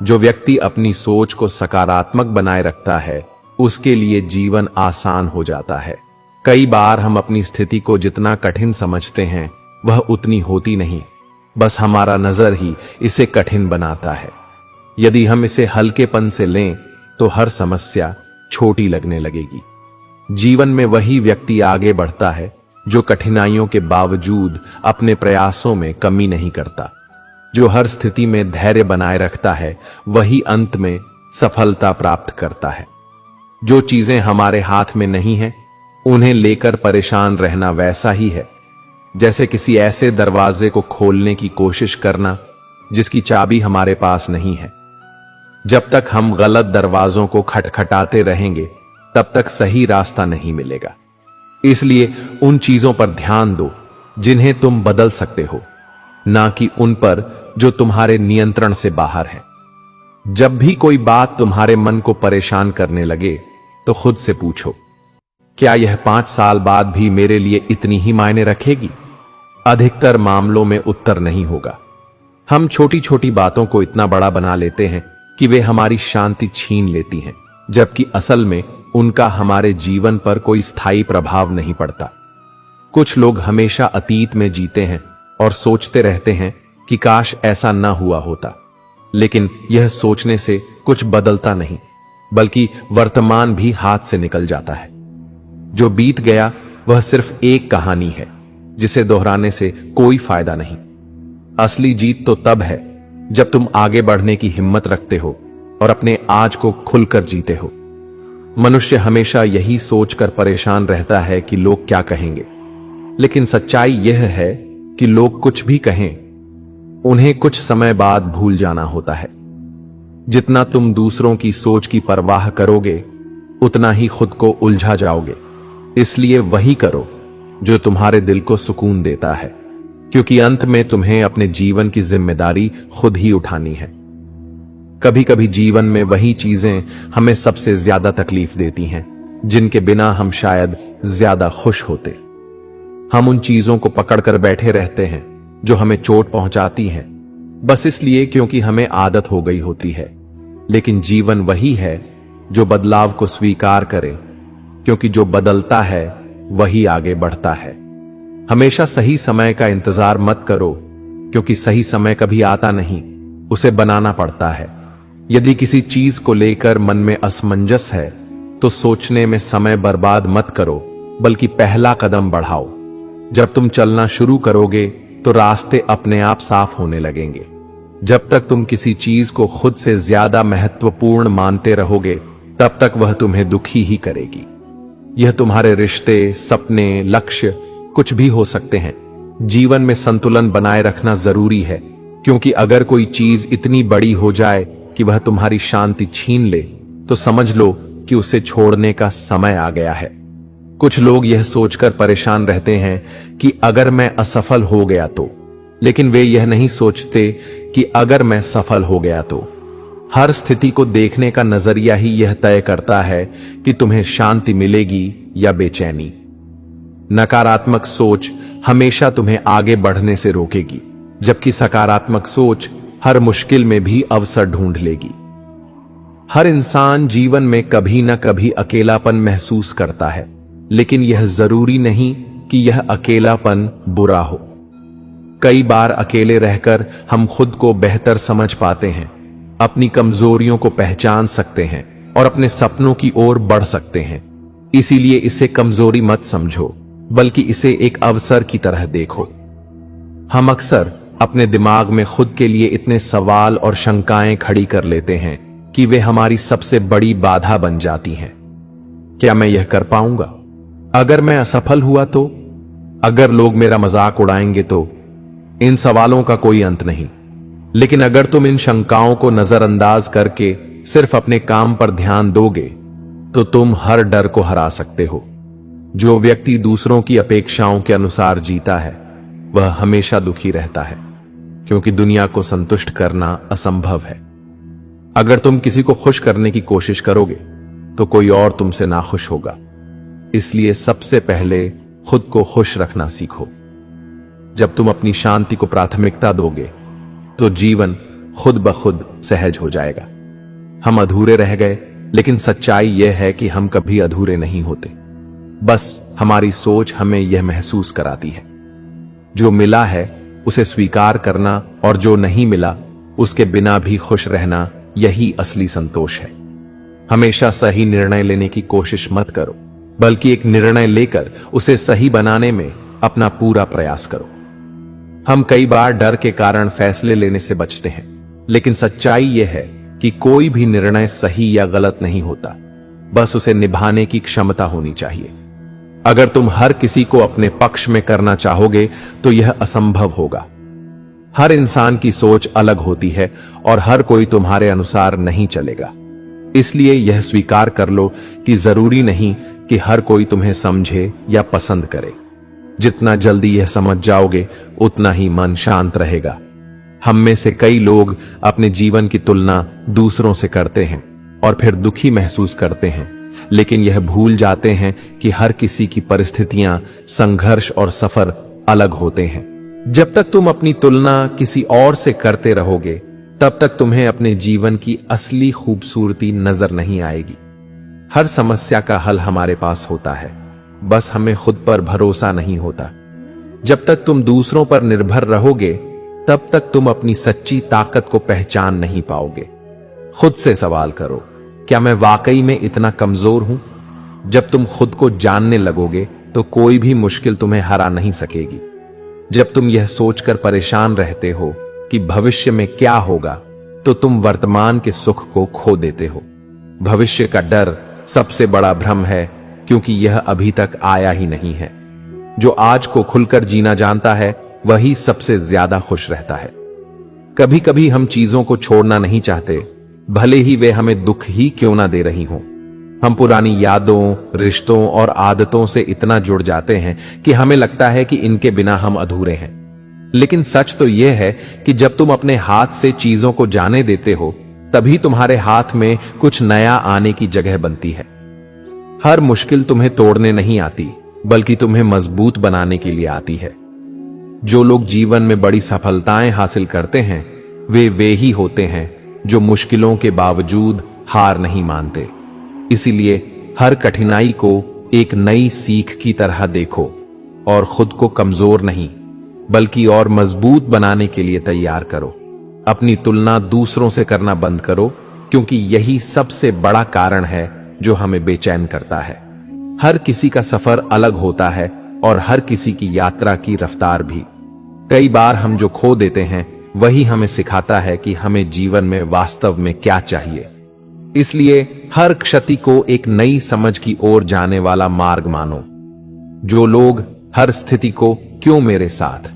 जो व्यक्ति अपनी सोच को सकारात्मक बनाए रखता है उसके लिए जीवन आसान हो जाता है। कई बार हम अपनी स्थिति को जितना कठिन समझते हैं वह उतनी होती नहीं, बस हमारा नजर ही इसे कठिन बनाता है। यदि हम इसे हल्केपन से लें तो हर समस्या छोटी लगने लगेगी। जीवन में वही व्यक्ति आगे बढ़ता है जो कठिनाइयों के बावजूद अपने प्रयासों में कमी नहीं करता। जो हर स्थिति में धैर्य बनाए रखता है वही अंत में सफलता प्राप्त करता है। जो चीजें हमारे हाथ में नहीं हैं उन्हें लेकर परेशान रहना वैसा ही है जैसे किसी ऐसे दरवाजे को खोलने की कोशिश करना जिसकी चाबी हमारे पास नहीं है। जब तक हम गलत दरवाजों को खटखटाते रहेंगे तब तक सही रास्ता नहीं मिलेगा। इसलिए उन चीजों पर ध्यान दो जिन्हें तुम बदल सकते हो, ना कि उन पर जो तुम्हारे नियंत्रण से बाहर है। जब भी कोई बात तुम्हारे मन को परेशान करने लगे तो खुद से पूछो, क्या यह 5 साल बाद भी मेरे लिए इतनी ही मायने रखेगी? अधिकतर मामलों में उत्तर नहीं होगा। हम छोटी छोटी बातों को इतना बड़ा बना लेते हैं कि वे हमारी शांति छीन लेती हैं, जबकि असल में उनका हमारे जीवन पर कोई स्थायी प्रभाव नहीं पड़ता। कुछ लोग हमेशा अतीत में जीते हैं और सोचते रहते हैं कि काश ऐसा न हुआ होता, लेकिन यह सोचने से कुछ बदलता नहीं, बल्कि वर्तमान भी हाथ से निकल जाता है। जो बीत गया वह सिर्फ एक कहानी है जिसे दोहराने से कोई फायदा नहीं। असली जीत तो तब है जब तुम आगे बढ़ने की हिम्मत रखते हो और अपने आज को खुलकर जीते हो। मनुष्य हमेशा यही सोचकर परेशान रहता है कि लोग क्या कहेंगे, लेकिन सच्चाई यह है कि लोग कुछ भी कहें, उन्हें कुछ समय बाद भूल जाना होता है। जितना तुम दूसरों की सोच की परवाह करोगे, उतना ही खुद को उलझा जाओगे। इसलिए वही करो जो तुम्हारे दिल को सुकून देता है, क्योंकि अंत में तुम्हें अपने जीवन की जिम्मेदारी खुद ही उठानी है। कभी कभी जीवन में वही चीजें हमें सबसे ज्यादा तकलीफ देती हैं जिनके बिना हम शायद ज्यादा खुश होते। हम उन चीजों को पकड़कर बैठे रहते हैं जो हमें चोट पहुंचाती हैं, बस इसलिए क्योंकि हमें आदत हो गई होती है। लेकिन जीवन वही है जो बदलाव को स्वीकार करे, क्योंकि जो बदलता है वही आगे बढ़ता है। हमेशा सही समय का इंतजार मत करो, क्योंकि सही समय कभी आता नहीं, उसे बनाना पड़ता है। यदि किसी चीज को लेकर मन में असमंजस है तो सोचने में समय बर्बाद मत करो, बल्कि पहला कदम बढ़ाओ। जब तुम चलना शुरू करोगे तो रास्ते अपने आप साफ होने लगेंगे। जब तक तुम किसी चीज को खुद से ज्यादा महत्वपूर्ण मानते रहोगे, तब तक वह तुम्हें दुखी ही करेगी। यह तुम्हारे रिश्ते, सपने, लक्ष्य कुछ भी हो सकते हैं। जीवन में संतुलन बनाए रखना जरूरी है, क्योंकि अगर कोई चीज इतनी बड़ी हो जाए कि वह तुम्हारी शांति छीन ले, तो समझ लो कि उसे छोड़ने का समय आ गया है। कुछ लोग यह सोचकर परेशान रहते हैं कि अगर मैं असफल हो गया तो, लेकिन वे यह नहीं सोचते कि अगर मैं सफल हो गया तो। हर स्थिति को देखने का नजरिया ही यह तय करता है कि तुम्हें शांति मिलेगी या बेचैनी। नकारात्मक सोच हमेशा तुम्हें आगे बढ़ने से रोकेगी, जबकि सकारात्मक सोच हर मुश्किल में भी अवसर ढूंढ लेगी। हर इंसान जीवन में कभी न कभी अकेलापन महसूस करता है, लेकिन यह जरूरी नहीं कि यह अकेलापन बुरा हो। कई बार अकेले रहकर हम खुद को बेहतर समझ पाते हैं, अपनी कमजोरियों को पहचान सकते हैं और अपने सपनों की ओर बढ़ सकते हैं। इसीलिए इसे कमजोरी मत समझो, बल्कि इसे एक अवसर की तरह देखो। हम अक्सर अपने दिमाग में खुद के लिए इतने सवाल और शंकाएं खड़ी कर लेते हैं कि वे हमारी सबसे बड़ी बाधा बन जाती हैं। क्या मैं यह कर पाऊंगा? अगर मैं असफल हुआ तो? अगर लोग मेरा मजाक उड़ाएंगे तो? इन सवालों का कोई अंत नहीं। लेकिन अगर तुम इन शंकाओं को नजरअंदाज करके सिर्फ अपने काम पर ध्यान दोगे, तो तुम हर डर को हरा सकते हो। जो व्यक्ति दूसरों की अपेक्षाओं के अनुसार जीता है, वह हमेशा दुखी रहता है, क्योंकि दुनिया को संतुष्ट करना असंभव है। अगर तुम किसी को खुश करने की कोशिश करोगे, तो कोई और तुमसे नाखुश होगा। इसलिए सबसे पहले खुद को खुश रखना सीखो। जब तुम अपनी शांति को प्राथमिकता दोगे, तो जीवन खुद ब खुद सहज हो जाएगा। हम अधूरे रह गए, लेकिन सच्चाई यह है कि हम कभी अधूरे नहीं होते। बस हमारी सोच हमें यह महसूस कराती है। जो मिला है उसे स्वीकार करना, और जो नहीं मिला उसके बिना भी खुश रहना, यही असली संतोष है। हमेशा सही निर्णय लेने की कोशिश मत करो, बल्कि एक निर्णय लेकर उसे सही बनाने में अपना पूरा प्रयास करो। हम कई बार डर के कारण फैसले लेने से बचते हैं, लेकिन सच्चाई यह है कि कोई भी निर्णय सही या गलत नहीं होता, बस उसे निभाने की क्षमता होनी चाहिए। अगर तुम हर किसी को अपने पक्ष में करना चाहोगे तो यह असंभव होगा। हर इंसान की सोच अलग होती है और हर कोई तुम्हारे अनुसार नहीं चलेगा। इसलिए यह स्वीकार कर लो कि जरूरी नहीं कि हर कोई तुम्हें समझे या पसंद करे। जितना जल्दी यह समझ जाओगे, उतना ही मन शांत रहेगा। हम में से कई लोग अपने जीवन की तुलना दूसरों से करते हैं और फिर दुखी महसूस करते हैं, लेकिन यह भूल जाते हैं कि हर किसी की परिस्थितियां, संघर्ष और सफर अलग होते हैं। जब तक तुम अपनी तुलना किसी और से करते रहोगे, तब तक तुम्हें अपने जीवन की असली खूबसूरती नजर नहीं आएगी। हर समस्या का हल हमारे पास होता है, बस हमें खुद पर भरोसा नहीं होता। जब तक तुम दूसरों पर निर्भर रहोगे, तब तक तुम अपनी सच्ची ताकत को पहचान नहीं पाओगे। खुद से सवाल करो, क्या मैं वाकई में इतना कमजोर हूं? जब तुम खुद को जानने लगोगे तो कोई भी मुश्किल तुम्हें हरा नहीं सकेगी। जब तुम यह सोचकर परेशान रहते हो कि भविष्य में क्या होगा, तो तुम वर्तमान के सुख को खो देते हो। भविष्य का डर सबसे बड़ा भ्रम है, क्योंकि यह अभी तक आया ही नहीं है। जो आज को खुलकर जीना जानता है वही सबसे ज्यादा खुश रहता है। कभी कभी हम चीजों को छोड़ना नहीं चाहते, भले ही वे हमें दुख ही क्यों ना दे रही हों। हम पुरानी यादों, रिश्तों और आदतों से इतना जुड़ जाते हैं कि हमें लगता है कि इनके बिना हम अधूरे हैं। लेकिन सच तो यह है कि जब तुम अपने हाथ से चीजों को जाने देते हो, तभी तुम्हारे हाथ में कुछ नया आने की जगह बनती है। हर मुश्किल तुम्हें तोड़ने नहीं आती, बल्कि तुम्हें मजबूत बनाने के लिए आती है। जो लोग जीवन में बड़ी सफलताएं हासिल करते हैं, वे ही होते हैं जो मुश्किलों के बावजूद हार नहीं मानते। इसीलिए हर कठिनाई को एक नई सीख की तरह देखो और खुद को कमजोर नहीं, बल्कि और मजबूत बनाने के लिए तैयार करो। अपनी तुलना दूसरों से करना बंद करो, क्योंकि यही सबसे बड़ा कारण है जो हमें बेचैन करता है। हर किसी का सफर अलग होता है और हर किसी की यात्रा की रफ्तार भी। कई बार हम जो खो देते हैं वही हमें सिखाता है कि हमें जीवन में वास्तव में क्या चाहिए। इसलिए हर क्षति को एक नई समझ की ओर जाने वाला मार्ग मानो। जो लोग हर स्थिति को क्यों मेरे साथ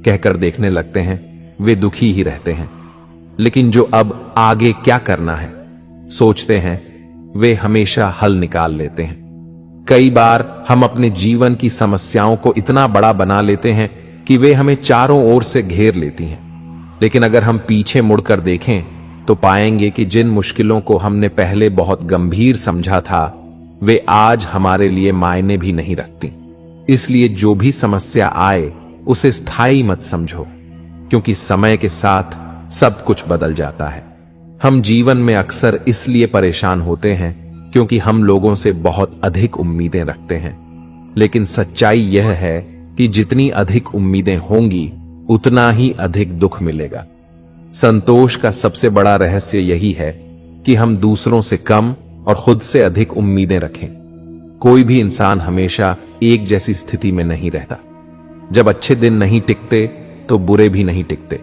कहकर देखने लगते हैं, वे दुखी ही रहते हैं। लेकिन जो अब आगे क्या करना है सोचते हैं, वे हमेशा हल निकाल लेते हैं। कई बार हम अपने जीवन की समस्याओं को इतना बड़ा बना लेते हैं कि वे हमें चारों ओर से घेर लेती हैं। लेकिन अगर हम पीछे मुड़कर देखें तो पाएंगे कि जिन मुश्किलों को हमने पहले बहुत गंभीर समझा था, वे आज हमारे लिए मायने भी नहीं रखती। इसलिए जो भी समस्या आए उसे स्थायी मत समझो, क्योंकि समय के साथ सब कुछ बदल जाता है। हम जीवन में अक्सर इसलिए परेशान होते हैं क्योंकि हम लोगों से बहुत अधिक उम्मीदें रखते हैं। लेकिन सच्चाई यह है कि जितनी अधिक उम्मीदें होंगी, उतना ही अधिक दुख मिलेगा। संतोष का सबसे बड़ा रहस्य यही है कि हम दूसरों से कम और खुद से अधिक उम्मीदें रखें। कोई भी इंसान हमेशा एक जैसी स्थिति में नहीं रहता। जब अच्छे दिन नहीं टिकते तो बुरे भी नहीं टिकते।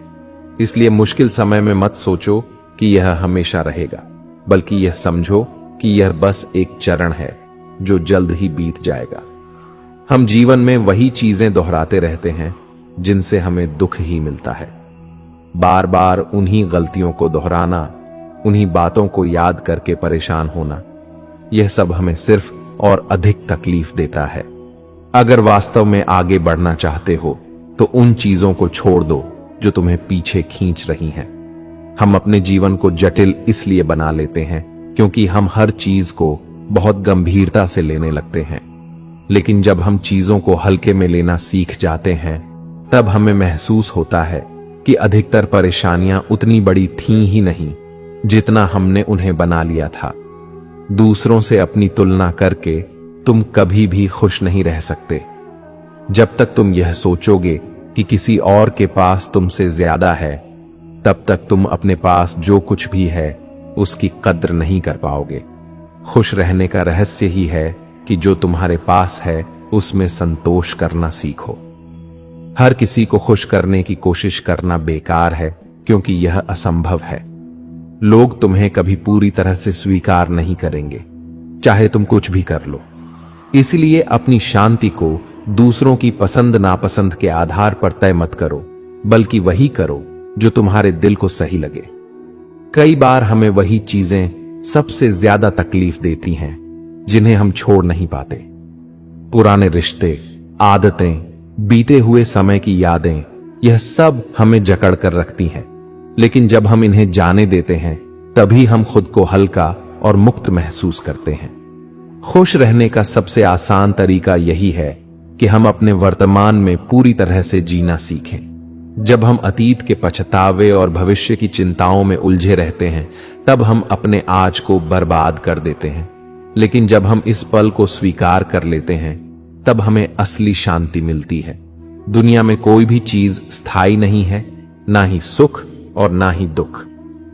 इसलिए मुश्किल समय में मत सोचो कि यह हमेशा रहेगा, बल्कि यह समझो कि यह बस एक चरण है जो जल्द ही बीत जाएगा। हम जीवन में वही चीजें दोहराते रहते हैं जिनसे हमें दुख ही मिलता है। बार बार उन्हीं गलतियों को दोहराना, उन्हीं बातों को याद करके परेशान होना, यह सब हमें सिर्फ और अधिक तकलीफ देता है। अगर वास्तव में आगे बढ़ना चाहते हो तो उन चीजों को छोड़ दो जो तुम्हें पीछे खींच रही हैं। हम अपने जीवन को जटिल इसलिए बना लेते हैं क्योंकि हम हर चीज को बहुत गंभीरता से लेने लगते हैं। लेकिन जब हम चीजों को हल्के में लेना सीख जाते हैं, तब हमें महसूस होता है कि अधिकतर परेशानियां उतनी बड़ी थीं ही नहीं जितना हमने उन्हें बना लिया था। दूसरों से अपनी तुलना करके तुम कभी भी खुश नहीं रह सकते। जब तक तुम यह सोचोगे कि किसी और के पास तुमसे ज्यादा है, तब तक तुम अपने पास जो कुछ भी है उसकी कद्र नहीं कर पाओगे। खुश रहने का रहस्य ही है कि जो तुम्हारे पास है उसमें संतोष करना सीखो। हर किसी को खुश करने की कोशिश करना बेकार है, क्योंकि यह असंभव है। लोग तुम्हें कभी पूरी तरह से स्वीकार नहीं करेंगे, चाहे तुम कुछ भी कर लो। इसलिए अपनी शांति को दूसरों की पसंद नापसंद के आधार पर तय मत करो, बल्कि वही करो जो तुम्हारे दिल को सही लगे। कई बार हमें वही चीजें सबसे ज्यादा तकलीफ देती हैं जिन्हें हम छोड़ नहीं पाते। पुराने रिश्ते, आदतें, बीते हुए समय की यादें, यह सब हमें जकड़ कर रखती हैं। लेकिन जब हम इन्हें जाने देते हैं, तभी हम खुद को हल्का और मुक्त महसूस करते हैं। खुश रहने का सबसे आसान तरीका यही है कि हम अपने वर्तमान में पूरी तरह से जीना सीखें। जब हम अतीत के पछतावे और भविष्य की चिंताओं में उलझे रहते हैं, तब हम अपने आज को बर्बाद कर देते हैं। लेकिन जब हम इस पल को स्वीकार कर लेते हैं, तब हमें असली शांति मिलती है। दुनिया में कोई भी चीज स्थायी नहीं है, ना ही सुख और ना ही दुख।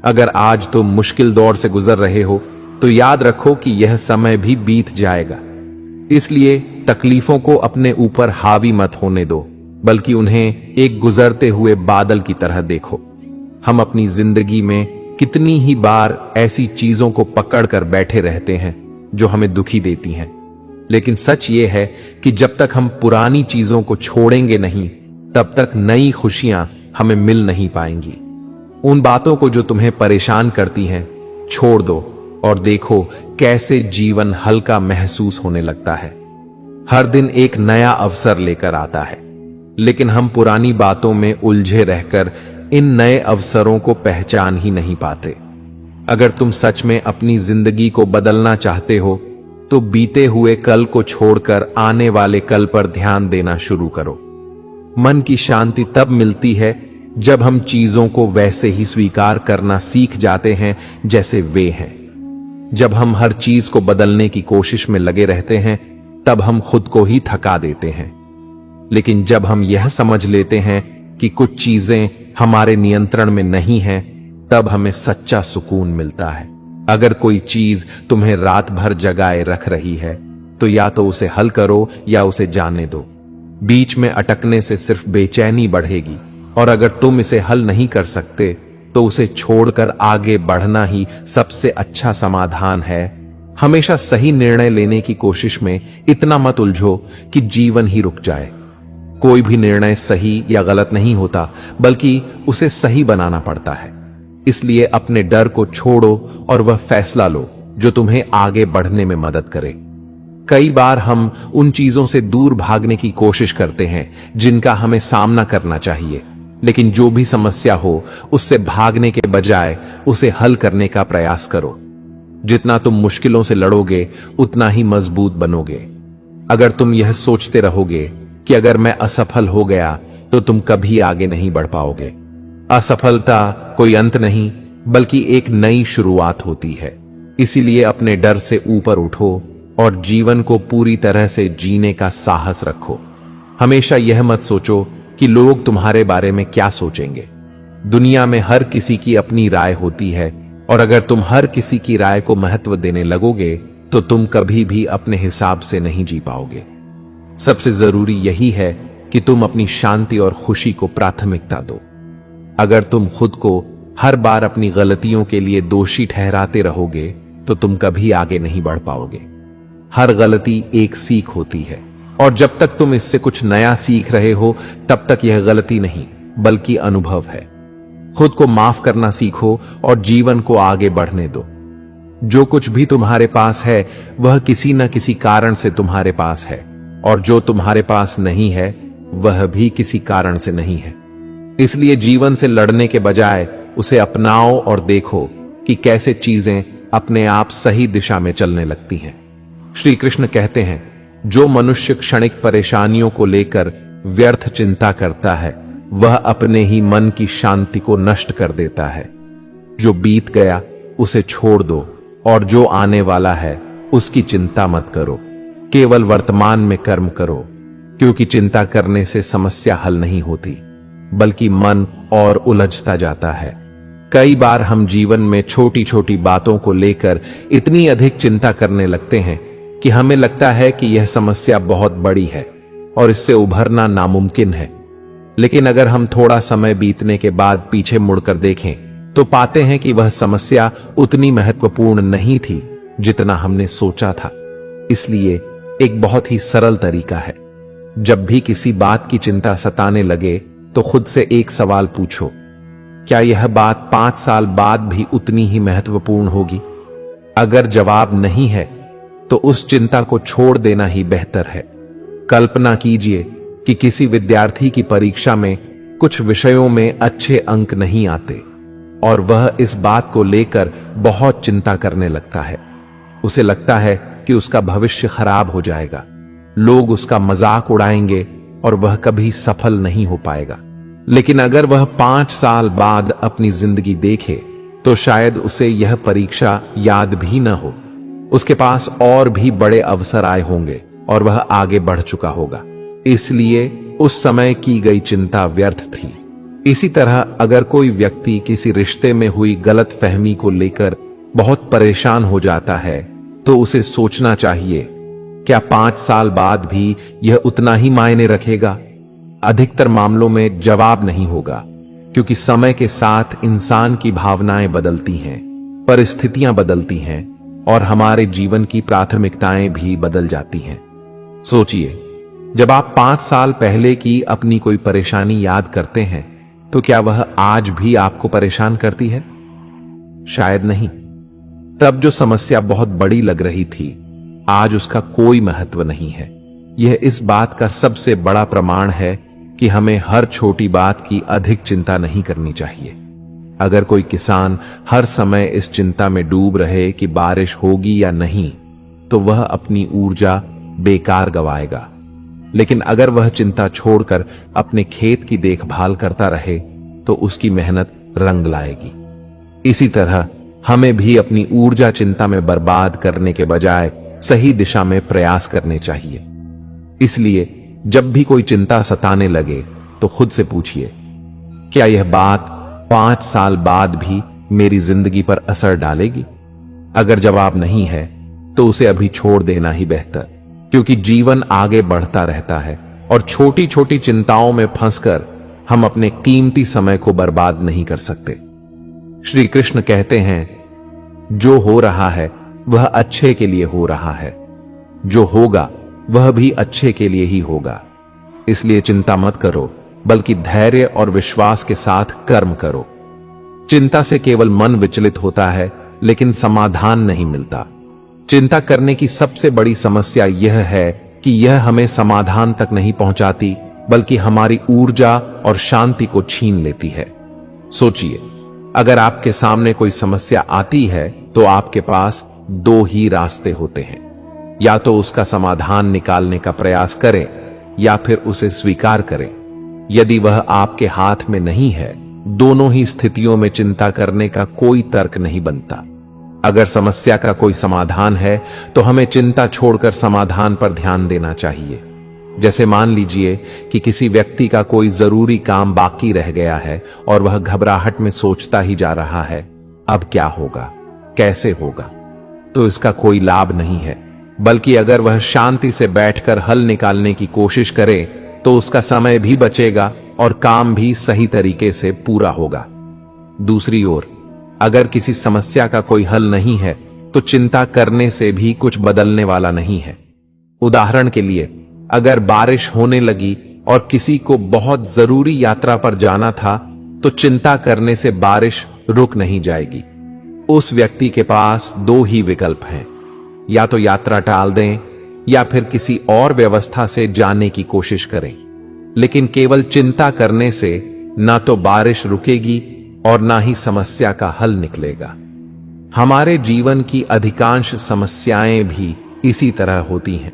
अगर आज तुम मुश्किल दौर से गुजर रहे हो तो याद रखो कि यह समय भी बीत जाएगा। इसलिए तकलीफों को अपने ऊपर हावी मत होने दो, बल्कि उन्हें एक गुजरते हुए बादल की तरह देखो। हम अपनी जिंदगी में कितनी ही बार ऐसी चीजों को पकड़ कर बैठे रहते हैं जो हमें दुखी देती हैं, लेकिन सच ये है कि जब तक हम पुरानी चीजों को छोड़ेंगे नहीं, तब तक नई खुशियां हमें मिल नहीं पाएंगी। उन बातों को जो तुम्हें परेशान करती हैं छोड़ दो और देखो कैसे जीवन हल्का महसूस होने लगता है। हर दिन एक नया अवसर लेकर आता है, लेकिन हम पुरानी बातों में उलझे रहकर इन नए अवसरों को पहचान ही नहीं पाते। अगर तुम सच में अपनी जिंदगी को बदलना चाहते हो तो बीते हुए कल को छोड़कर आने वाले कल पर ध्यान देना शुरू करो। मन की शांति तब मिलती है जब हम चीजों को वैसे ही स्वीकार करना सीख जाते हैं जैसे वे हैं। जब हम हर चीज को बदलने की कोशिश में लगे रहते हैं तब हम खुद को ही थका देते हैं। लेकिन जब हम यह समझ लेते हैं कि कुछ चीजें हमारे नियंत्रण में नहीं हैं, तब हमें सच्चा सुकून मिलता है। अगर कोई चीज तुम्हें रात भर जगाए रख रही है तो या तो उसे हल करो या उसे जाने दो। बीच में अटकने से सिर्फ बेचैनी बढ़ेगी, और अगर तुम इसे हल नहीं कर सकते तो उसे छोड़कर आगे बढ़ना ही सबसे अच्छा समाधान है। हमेशा सही निर्णय लेने की कोशिश में इतना मत उलझो कि जीवन ही रुक जाए। कोई भी निर्णय सही या गलत नहीं होता, बल्कि उसे सही बनाना पड़ता है। इसलिए अपने डर को छोड़ो और वह फैसला लो जो तुम्हें आगे बढ़ने में मदद करे। कई बार हम उन चीजों से दूर भागने की कोशिश करते हैं जिनका हमें सामना करना चाहिए, लेकिन जो भी समस्या हो उससे भागने के बजाय उसे हल करने का प्रयास करो। जितना तुम मुश्किलों से लड़ोगे उतना ही मजबूत बनोगे। अगर तुम यह सोचते रहोगे कि अगर मैं असफल हो गया तो तुम कभी आगे नहीं बढ़ पाओगे। असफलता कोई अंत नहीं, बल्कि एक नई शुरुआत होती है। इसीलिए अपने डर से ऊपर उठो और जीवन को पूरी तरह से जीने का साहस रखो। हमेशा यह मत सोचो कि लोग तुम्हारे बारे में क्या सोचेंगे। दुनिया में हर किसी की अपनी राय होती है, और अगर तुम हर किसी की राय को महत्व देने लगोगे तो तुम कभी भी अपने हिसाब से नहीं जी पाओगे। सबसे जरूरी यही है कि तुम अपनी शांति और खुशी को प्राथमिकता दो। अगर तुम खुद को हर बार अपनी गलतियों के लिए दोषी ठहराते रहोगे तो तुम कभी आगे नहीं बढ़ पाओगे। हर गलती एक सीख होती है, और जब तक तुम इससे कुछ नया सीख रहे हो तब तक यह गलती नहीं बल्कि अनुभव है। खुद को माफ करना सीखो और जीवन को आगे बढ़ने दो। जो कुछ भी तुम्हारे पास है वह किसी न किसी कारण से तुम्हारे पास है, और जो तुम्हारे पास नहीं है वह भी किसी कारण से नहीं है। इसलिए जीवन से लड़ने के बजाय उसे अपनाओ और देखो कि कैसे चीजें अपने आप सही दिशा में चलने लगती हैं। श्री कृष्ण कहते हैं, जो मनुष्य क्षणिक परेशानियों को लेकर व्यर्थ चिंता करता है वह अपने ही मन की शांति को नष्ट कर देता है। जो बीत गया उसे छोड़ दो, और जो आने वाला है उसकी चिंता मत करो। केवल वर्तमान में कर्म करो, क्योंकि चिंता करने से समस्या हल नहीं होती बल्कि मन और उलझता जाता है। कई बार हम जीवन में छोटी छोटी बातों को लेकर इतनी अधिक चिंता करने लगते हैं कि हमें लगता है कि यह समस्या बहुत बड़ी है और इससे उभरना नामुमकिन है। लेकिन अगर हम थोड़ा समय बीतने के बाद पीछे मुड़कर देखें तो पाते हैं कि वह समस्या उतनी महत्वपूर्ण नहीं थी जितना हमने सोचा था। इसलिए एक बहुत ही सरल तरीका है, जब भी किसी बात की चिंता सताने लगे तो खुद से एक सवाल पूछो, क्या यह बात 5 साल बाद भी उतनी ही महत्वपूर्ण होगी? अगर जवाब नहीं है तो उस चिंता को छोड़ देना ही बेहतर है। कल्पना कीजिए कि किसी विद्यार्थी की परीक्षा में कुछ विषयों में अच्छे अंक नहीं आते और वह इस बात को लेकर बहुत चिंता करने लगता है। उसे लगता है कि उसका भविष्य खराब हो जाएगा, लोग उसका मजाक उड़ाएंगे और वह कभी सफल नहीं हो पाएगा। लेकिन अगर वह 5 साल बाद अपनी जिंदगी देखे तो शायद उसे यह परीक्षा याद भी न हो। उसके पास और भी बड़े अवसर आए होंगे और वह आगे बढ़ चुका होगा। इसलिए उस समय की गई चिंता व्यर्थ थी। इसी तरह अगर कोई व्यक्ति किसी रिश्ते में हुई गलत फहमी को लेकर बहुत परेशान हो जाता है तो उसे सोचना चाहिए, क्या 5 साल बाद भी यह उतना ही मायने रखेगा? अधिकतर मामलों में जवाब नहीं होगा, क्योंकि समय के साथ इंसान की भावनाएं बदलती हैं, परिस्थितियां बदलती हैं और हमारे जीवन की प्राथमिकताएं भी बदल जाती हैं। सोचिए, जब आप 5 साल पहले की अपनी कोई परेशानी याद करते हैं तो क्या वह आज भी आपको परेशान करती है? शायद नहीं। तब जो समस्या बहुत बड़ी लग रही थी, आज उसका कोई महत्व नहीं है। यह इस बात का सबसे बड़ा प्रमाण है कि हमें हर छोटी बात की अधिक चिंता नहीं करनी चाहिए। अगर कोई किसान हर समय इस चिंता में डूब रहे कि बारिश होगी या नहीं, तो वह अपनी ऊर्जा बेकार गवाएगा। लेकिन अगर वह चिंता छोड़कर अपने खेत की देखभाल करता रहे तो उसकी मेहनत रंग लाएगी। इसी तरह हमें भी अपनी ऊर्जा चिंता में बर्बाद करने के बजाय सही दिशा में प्रयास करने चाहिए। इसलिए जब भी कोई चिंता सताने लगे तो खुद से पूछिए, क्या यह बात 5 साल बाद भी मेरी जिंदगी पर असर डालेगी? अगर जवाब नहीं है तो उसे अभी छोड़ देना ही बेहतर, क्योंकि जीवन आगे बढ़ता रहता है और छोटी छोटी चिंताओं में फंसकर हम अपने कीमती समय को बर्बाद नहीं कर सकते। श्री कृष्ण कहते हैं, जो हो रहा है वह अच्छे के लिए हो रहा है, जो होगा वह भी अच्छे के लिए ही होगा। इसलिए चिंता मत करो, बल्कि धैर्य और विश्वास के साथ कर्म करो। चिंता से केवल मन विचलित होता है, लेकिन समाधान नहीं मिलता। चिंता करने की सबसे बड़ी समस्या यह है कि यह हमें समाधान तक नहीं पहुंचाती, बल्कि हमारी ऊर्जा और शांति को छीन लेती है। सोचिए, अगर आपके सामने कोई समस्या आती है तो आपके पास 2 ही रास्ते होते हैं, या तो उसका समाधान निकालने का प्रयास करें या फिर उसे स्वीकार करें। यदि वह आपके हाथ में नहीं है, दोनों ही स्थितियों में चिंता करने का कोई तर्क नहीं बनता। अगर समस्या का कोई समाधान है तो हमें चिंता छोड़कर समाधान पर ध्यान देना चाहिए। जैसे मान लीजिए कि किसी व्यक्ति का कोई जरूरी काम बाकी रह गया है और वह घबराहट में सोचता ही जा रहा है, अब क्या होगा, कैसे होगा, तो इसका कोई लाभ नहीं है। बल्कि अगर वह शांति से बैठकर हल निकालने की कोशिश करे तो उसका समय भी बचेगा और काम भी सही तरीके से पूरा होगा। दूसरी ओर, अगर किसी समस्या का कोई हल नहीं है तो चिंता करने से भी कुछ बदलने वाला नहीं है। उदाहरण के लिए, अगर बारिश होने लगी और किसी को बहुत जरूरी यात्रा पर जाना था तो चिंता करने से बारिश रुक नहीं जाएगी। उस व्यक्ति के पास 2 ही विकल्प हैं, या तो यात्रा टाल दें या फिर किसी और व्यवस्था से जाने की कोशिश करें। लेकिन केवल चिंता करने से ना तो बारिश रुकेगी और ना ही समस्या का हल निकलेगा। हमारे जीवन की अधिकांश समस्याएं भी इसी तरह होती हैं।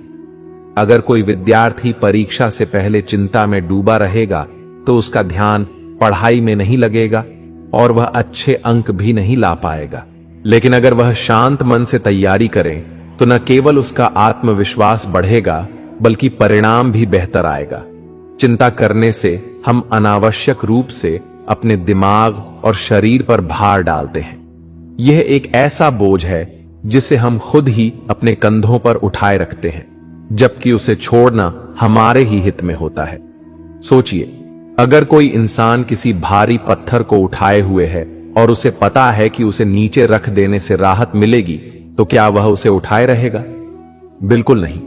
अगर कोई विद्यार्थी परीक्षा से पहले चिंता में डूबा रहेगा तो उसका ध्यान पढ़ाई में नहीं लगेगा और वह अच्छे अंक भी नहीं ला पाएगा। लेकिन अगर वह शांत मन से तैयारी करे तो न केवल उसका आत्मविश्वास बढ़ेगा, बल्कि परिणाम भी बेहतर आएगा। चिंता करने से हम अनावश्यक रूप से अपने दिमाग और शरीर पर भार डालते हैं। यह एक ऐसा बोझ है जिसे हम खुद ही अपने कंधों पर उठाए रखते हैं, जबकि उसे छोड़ना हमारे ही हित में होता है। सोचिए, अगर कोई इंसान किसी भारी पत्थर को उठाए हुए है और उसे पता है कि उसे नीचे रख देने से राहत मिलेगी, तो क्या वह उसे उठाए रहेगा? बिल्कुल नहीं।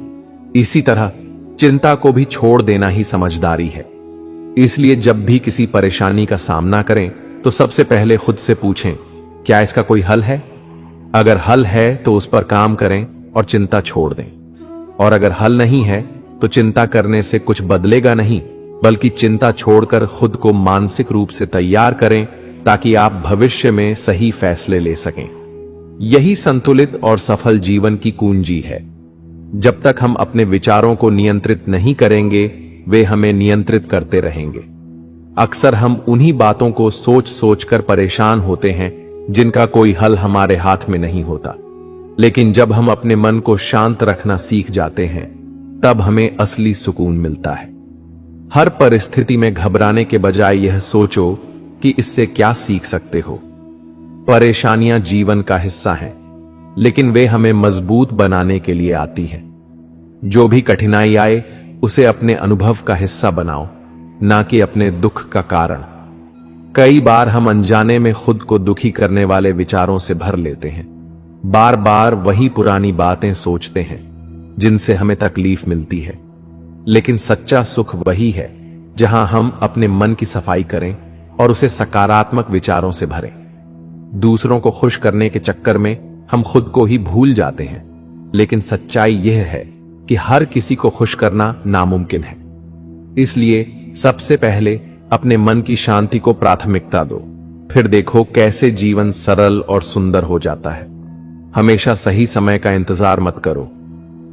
इसी तरह चिंता को भी छोड़ देना ही समझदारी है। इसलिए जब भी किसी परेशानी का सामना करें तो सबसे पहले खुद से पूछें, क्या इसका कोई हल है? अगर हल है तो उस पर काम करें और चिंता छोड़ दें। और अगर हल नहीं है तो चिंता करने से कुछ बदलेगा नहीं, बल्कि चिंता छोड़कर खुद को मानसिक रूप से तैयार करें ताकि आप भविष्य में सही फैसले ले सकें। यही संतुलित और सफल जीवन की कुंजी है। जब तक हम अपने विचारों को नियंत्रित नहीं करेंगे, वे हमें नियंत्रित करते रहेंगे। अक्सर हम उन्हीं बातों को सोच सोचकर परेशान होते हैं जिनका कोई हल हमारे हाथ में नहीं होता। लेकिन जब हम अपने मन को शांत रखना सीख जाते हैं, तब हमें असली सुकून मिलता है। हर परिस्थिति में घबराने के बजाय यह सोचो कि इससे क्या सीख सकते हो। परेशानियां जीवन का हिस्सा हैं, लेकिन वे हमें मजबूत बनाने के लिए आती हैं। जो भी कठिनाई आए उसे अपने अनुभव का हिस्सा बनाओ, ना कि अपने दुख का कारण। कई बार हम अनजाने में खुद को दुखी करने वाले विचारों से भर लेते हैं। बार बार वही पुरानी बातें सोचते हैं जिनसे हमें तकलीफ मिलती है। लेकिन सच्चा सुख वही है जहां हम अपने मन की सफाई करें और उसे सकारात्मक विचारों से भरें। दूसरों को खुश करने के चक्कर में हम खुद को ही भूल जाते हैं, लेकिन सच्चाई यह है कि हर किसी को खुश करना नामुमकिन है। इसलिए सबसे पहले अपने मन की शांति को प्राथमिकता दो, फिर देखो कैसे जीवन सरल और सुंदर हो जाता है। हमेशा सही समय का इंतजार मत करो,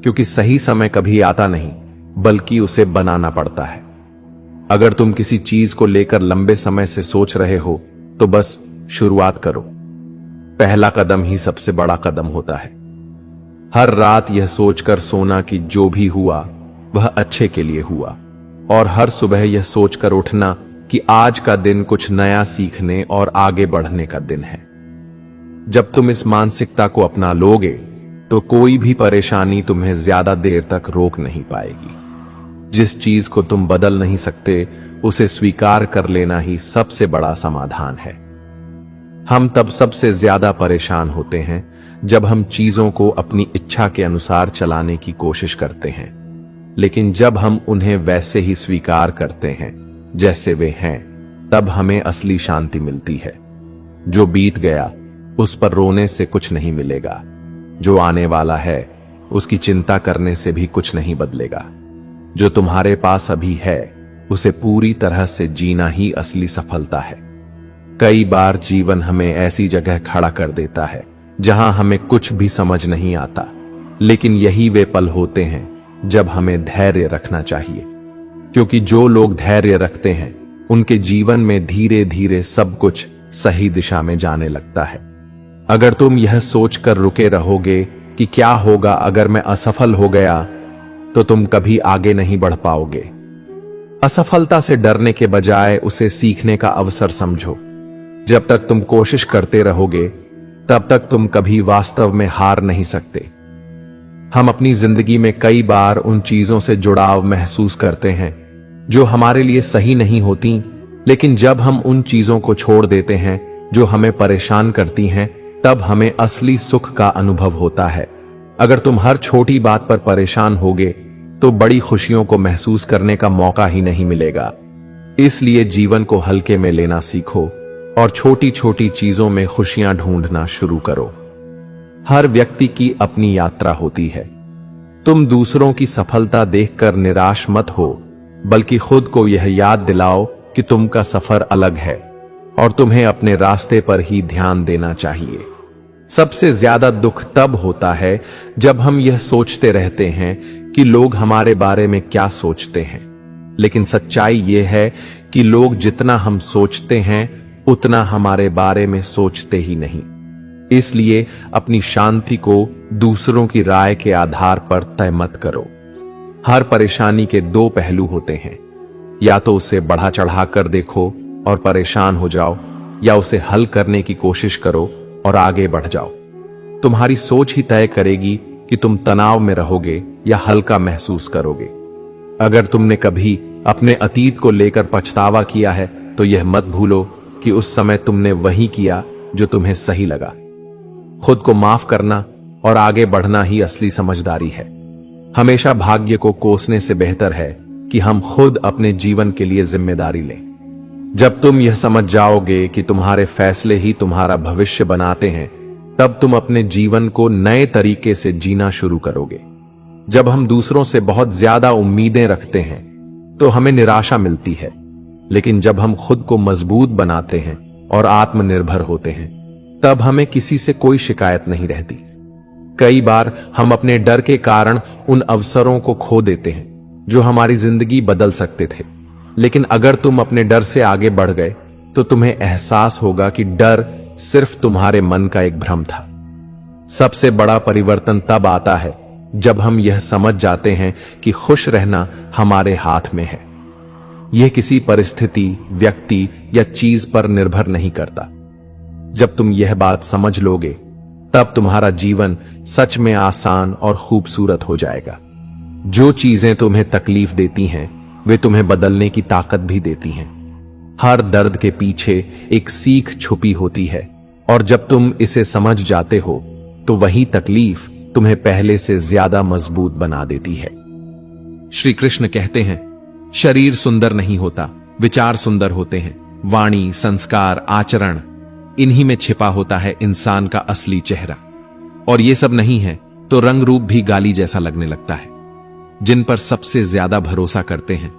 क्योंकि सही समय कभी आता नहीं, बल्कि उसे बनाना पड़ता है। अगर तुम किसी चीज को लेकर लंबे समय से सोच रहे हो तो बस शुरुआत करो। पहला कदम ही सबसे बड़ा कदम होता है। हर रात यह सोचकर सोना कि जो भी हुआ वह अच्छे के लिए हुआ, और हर सुबह यह सोचकर उठना कि आज का दिन कुछ नया सीखने और आगे बढ़ने का दिन है। जब तुम इस मानसिकता को अपना लोगे तो कोई भी परेशानी तुम्हें ज्यादा देर तक रोक नहीं पाएगी। जिस चीज को तुम बदल नहीं सकते उसे स्वीकार कर लेना ही सबसे बड़ा समाधान है। हम तब सबसे ज्यादा परेशान होते हैं जब हम चीजों को अपनी इच्छा के अनुसार चलाने की कोशिश करते हैं, लेकिन जब हम उन्हें वैसे ही स्वीकार करते हैं जैसे वे हैं, तब हमें असली शांति मिलती है। जो बीत गया उस पर रोने से कुछ नहीं मिलेगा, जो आने वाला है उसकी चिंता करने से भी कुछ नहीं बदलेगा। जो तुम्हारे पास अभी है उसे पूरी तरह से जीना ही असली सफलता है। कई बार जीवन हमें ऐसी जगह खड़ा कर देता है जहां हमें कुछ भी समझ नहीं आता, लेकिन यही वे पल होते हैं जब हमें धैर्य रखना चाहिए, क्योंकि जो लोग धैर्य रखते हैं उनके जीवन में धीरे धीरे सब कुछ सही दिशा में जाने लगता है। अगर तुम यह सोचकर रुके रहोगे कि क्या होगा अगर मैं असफल हो गया, तो तुम कभी आगे नहीं बढ़ पाओगे। असफलता से डरने के बजाय उसे सीखने का अवसर समझो। जब तक तुम कोशिश करते रहोगे तब तक तुम कभी वास्तव में हार नहीं सकते। हम अपनी जिंदगी में कई बार उन चीजों से जुड़ाव महसूस करते हैं जो हमारे लिए सही नहीं होती, लेकिन जब हम उन चीजों को छोड़ देते हैं जो हमें परेशान करती हैं, तब हमें असली सुख का अनुभव होता है। अगर तुम हर छोटी बात पर परेशान होगे तो बड़ी खुशियों को महसूस करने का मौका ही नहीं मिलेगा। इसलिए जीवन को हल्के में लेना सीखो और छोटी छोटी चीजों में खुशियां ढूंढना शुरू करो। हर व्यक्ति की अपनी यात्रा होती है। तुम दूसरों की सफलता देखकर निराश मत हो, बल्कि खुद को यह याद दिलाओ कि तुमका सफर अलग है और तुम्हें अपने रास्ते पर ही ध्यान देना चाहिए। सबसे ज्यादा दुख तब होता है जब हम यह सोचते रहते हैं कि लोग हमारे बारे में क्या सोचते हैं, लेकिन सच्चाई यह है कि लोग जितना हम सोचते हैं उतना हमारे बारे में सोचते ही नहीं। इसलिए अपनी शांति को दूसरों की राय के आधार पर तय मत करो। हर परेशानी के दो पहलू होते हैं, या तो उसे बढ़ा चढ़ाकर देखो और परेशान हो जाओ, या उसे हल करने की कोशिश करो और आगे बढ़ जाओ। तुम्हारी सोच ही तय करेगी कि तुम तनाव में रहोगे या हल्का महसूस करोगे। अगर तुमने कभी अपने अतीत को लेकर पछतावा किया है तो यह मत भूलो कि उस समय तुमने वही किया जो तुम्हें सही लगा। खुद को माफ करना और आगे बढ़ना ही असली समझदारी है। हमेशा भाग्य को कोसने से बेहतर है कि हम खुद अपने जीवन के लिए जिम्मेदारी लें। जब तुम यह समझ जाओगे कि तुम्हारे फैसले ही तुम्हारा भविष्य बनाते हैं, तब तुम अपने जीवन को नए तरीके से जीना शुरू करोगे। जब हम दूसरों से बहुत ज्यादा उम्मीदें रखते हैं तो हमें निराशा मिलती है, लेकिन जब हम खुद को मजबूत बनाते हैं और आत्मनिर्भर होते हैं, तब हमें किसी से कोई शिकायत नहीं रहती। कई बार हम अपने डर के कारण उन अवसरों को खो देते हैं जो हमारी जिंदगी बदल सकते थे, लेकिन अगर तुम अपने डर से आगे बढ़ गए तो तुम्हें एहसास होगा कि डर सिर्फ तुम्हारे मन का एक भ्रम था। सबसे बड़ा परिवर्तन तब आता है जब हम यह समझ जाते हैं कि खुश रहना हमारे हाथ में है। यह किसी परिस्थिति, व्यक्ति या चीज पर निर्भर नहीं करता। जब तुम यह बात समझ लोगे, तब तुम्हारा जीवन सच में आसान और खूबसूरत हो जाएगा। जो चीजें तुम्हें तकलीफ देती हैं, वे तुम्हें बदलने की ताकत भी देती हैं। हर दर्द के पीछे एक सीख छुपी होती है, और जब तुम इसे समझ जाते हो, तो वही तकलीफ तुम्हें पहले से ज्यादा मजबूत बना देती है। श्री कृष्ण कहते हैं, शरीर सुंदर नहीं होता, विचार सुंदर होते हैं। वाणी, संस्कार, आचरण, इन्हीं में छिपा होता है इंसान का असली चेहरा। और ये सब नहीं है तो रंग रूप भी गाली जैसा लगने लगता है। जिन पर सबसे ज्यादा भरोसा करते हैं,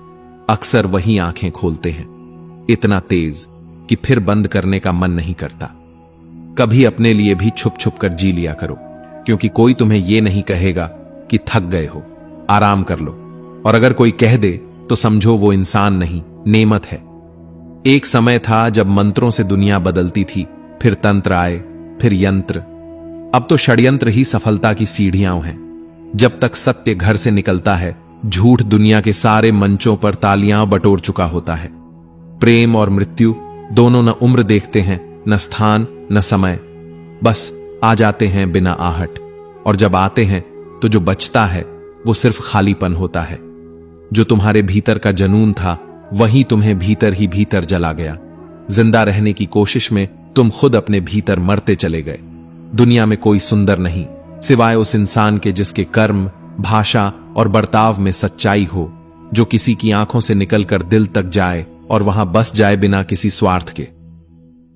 अक्सर वही आंखें खोलते हैं, इतना तेज कि फिर बंद करने का मन नहीं करता। कभी अपने लिए भी छुप छुप कर जी लिया करो, क्योंकि कोई तुम्हें यह नहीं कहेगा कि थक गए हो, आराम कर लो। और अगर कोई कह दे तो समझो वो इंसान नहीं, नेमत है। एक समय था जब मंत्रों से दुनिया बदलती थी, फिर तंत्र आए, फिर यंत्र। अब तो षड्यंत्र ही सफलता की सीढ़ियां हैं। जब तक सत्य घर से निकलता है, झूठ दुनिया के सारे मंचों पर तालियां बटोर चुका होता है। प्रेम और मृत्यु दोनों न उम्र देखते हैं, न स्थान, न समय, बस आ जाते हैं बिना आहट। और जब आते हैं तो जो बचता है वो सिर्फ खालीपन होता है। जो तुम्हारे भीतर का जनून था, वही तुम्हें भीतर ही भीतर जला गया। जिंदा रहने की कोशिश में तुम खुद अपने भीतर मरते चले गए। दुनिया में कोई सुंदर नहीं, सिवाय उस इंसान के जिसके कर्म, भाषा और बर्ताव में सच्चाई हो, जो किसी की आंखों से निकलकर दिल तक जाए और वहां बस जाए बिना किसी स्वार्थ के।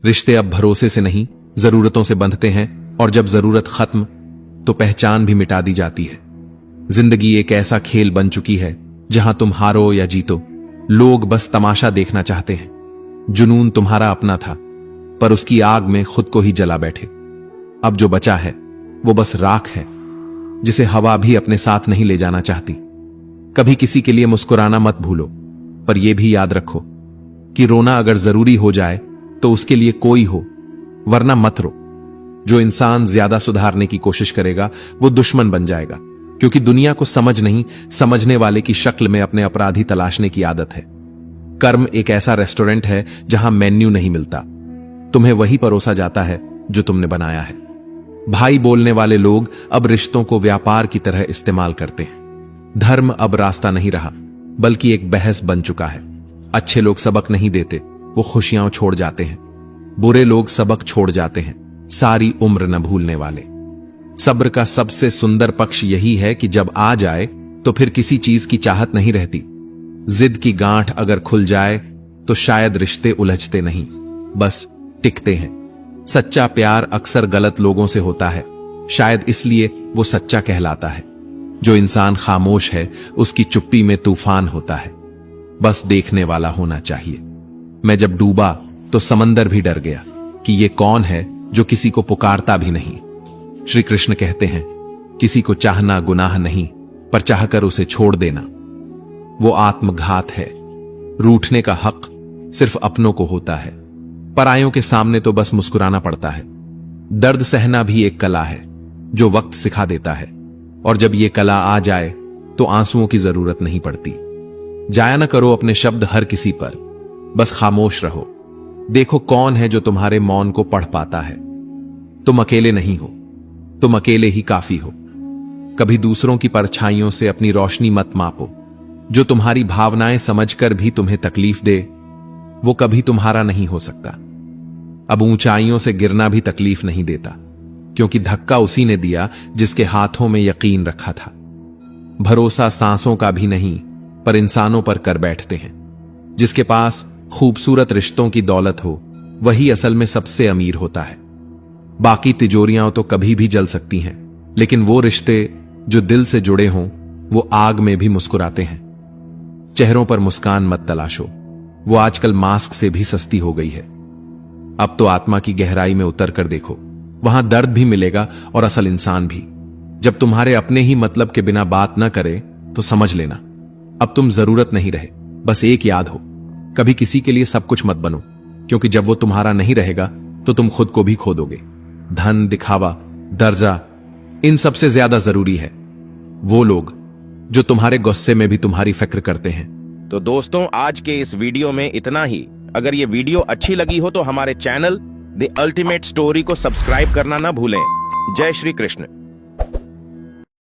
रिश्ते अब भरोसे से नहीं, जरूरतों से बंधते हैं, और जब जरूरत खत्म तो पहचान भी मिटा दी जाती है। जिंदगी एक ऐसा खेल बन चुकी है जहां तुम हारो या जीतो, लोग बस तमाशा देखना चाहते हैं। जुनून तुम्हारा अपना था, पर उसकी आग में खुद को ही जला बैठे। अब जो बचा है वो बस राख है, जिसे हवा भी अपने साथ नहीं ले जाना चाहती। कभी किसी के लिए मुस्कुराना मत भूलो, पर यह भी याद रखो कि रोना अगर जरूरी हो जाए तो उसके लिए कोई हो, वरना मत रो। जो इंसान ज्यादा सुधारने की कोशिश करेगा वो दुश्मन बन जाएगा, क्योंकि दुनिया को समझ नहीं, समझने वाले की शक्ल में अपने अपराधी तलाशने की आदत है। कर्म एक ऐसा रेस्टोरेंट है जहां मेन्यू नहीं मिलता, तुम्हें वही परोसा जाता है जो तुमने बनाया है। भाई बोलने वाले लोग अब रिश्तों को व्यापार की तरह इस्तेमाल करते हैं। धर्म अब रास्ता नहीं रहा, बल्कि एक बहस बन चुका है। अच्छे लोग सबक नहीं देते, वो खुशियां छोड़ जाते हैं। बुरे लोग सबक छोड़ जाते हैं, सारी उम्र न भूलने वाले। सब्र का सबसे सुंदर पक्ष यही है कि जब आ जाए तो फिर किसी चीज की चाहत नहीं रहती। जिद की गांठ अगर खुल जाए तो शायद रिश्ते उलझते नहीं, बस टिकते हैं। सच्चा प्यार अक्सर गलत लोगों से होता है, शायद इसलिए वो सच्चा कहलाता है। जो इंसान खामोश है, उसकी चुप्पी में तूफान होता है, बस देखने वाला होना चाहिए। मैं जब डूबा तो समंदर भी डर गया कि ये कौन है जो किसी को पुकारता भी नहीं। श्री कृष्ण कहते हैं, किसी को चाहना गुनाह नहीं, पर चाहकर उसे छोड़ देना वो आत्मघात है। रूठने का हक सिर्फ अपनों को होता है, परायों के सामने तो बस मुस्कुराना पड़ता है। दर्द सहना भी एक कला है जो वक्त सिखा देता है, और जब ये कला आ जाए तो आंसुओं की जरूरत नहीं पड़ती। जाया न करो अपने शब्द हर किसी पर, बस खामोश रहो। देखो कौन है जो तुम्हारे मौन को पढ़ पाता है। तुम अकेले नहीं हो, तुम अकेले ही काफी हो। कभी दूसरों की परछाइयों से अपनी रोशनी मत मापो। जो तुम्हारी भावनाएं समझकर भी तुम्हें तकलीफ दे, वो कभी तुम्हारा नहीं हो सकता। अब ऊंचाइयों से गिरना भी तकलीफ नहीं देता, क्योंकि धक्का उसी ने दिया जिसके हाथों में यकीन रखा था। भरोसा सांसों का भी नहीं, पर इंसानों पर कर बैठते हैं। जिसके पास खूबसूरत रिश्तों की दौलत हो, वही असल में सबसे अमीर होता है। बाकी तिजोरियां तो कभी भी जल सकती हैं, लेकिन वो रिश्ते जो दिल से जुड़े हों, वो आग में भी मुस्कुराते हैं। चेहरों पर मुस्कान मत तलाशो, वो आजकल मास्क से भी सस्ती हो गई है। अब तो आत्मा की गहराई में उतर कर देखो, वहां दर्द भी मिलेगा और असल इंसान भी। जब तुम्हारे अपने ही मतलब के बिना बात न करे तो समझ लेना अब तुम जरूरत नहीं रहे। बस एक याद हो, कभी किसी के लिए सब कुछ मत बनो, क्योंकि जब वो तुम्हारा नहीं रहेगा तो तुम खुद को भी खो दोगे। धन, दिखावा, दर्जा, इन सबसे ज्यादा जरूरी है वो लोग जो तुम्हारे गुस्से में भी तुम्हारी फिक्र करते हैं, तो दोस्तों आज के इस वीडियो में इतना ही। अगर ये वीडियो अच्छी लगी हो तो हमारे चैनल द अल्टीमेट स्टोरी को सब्सक्राइब करना ना भूलें। जय श्री कृष्ण।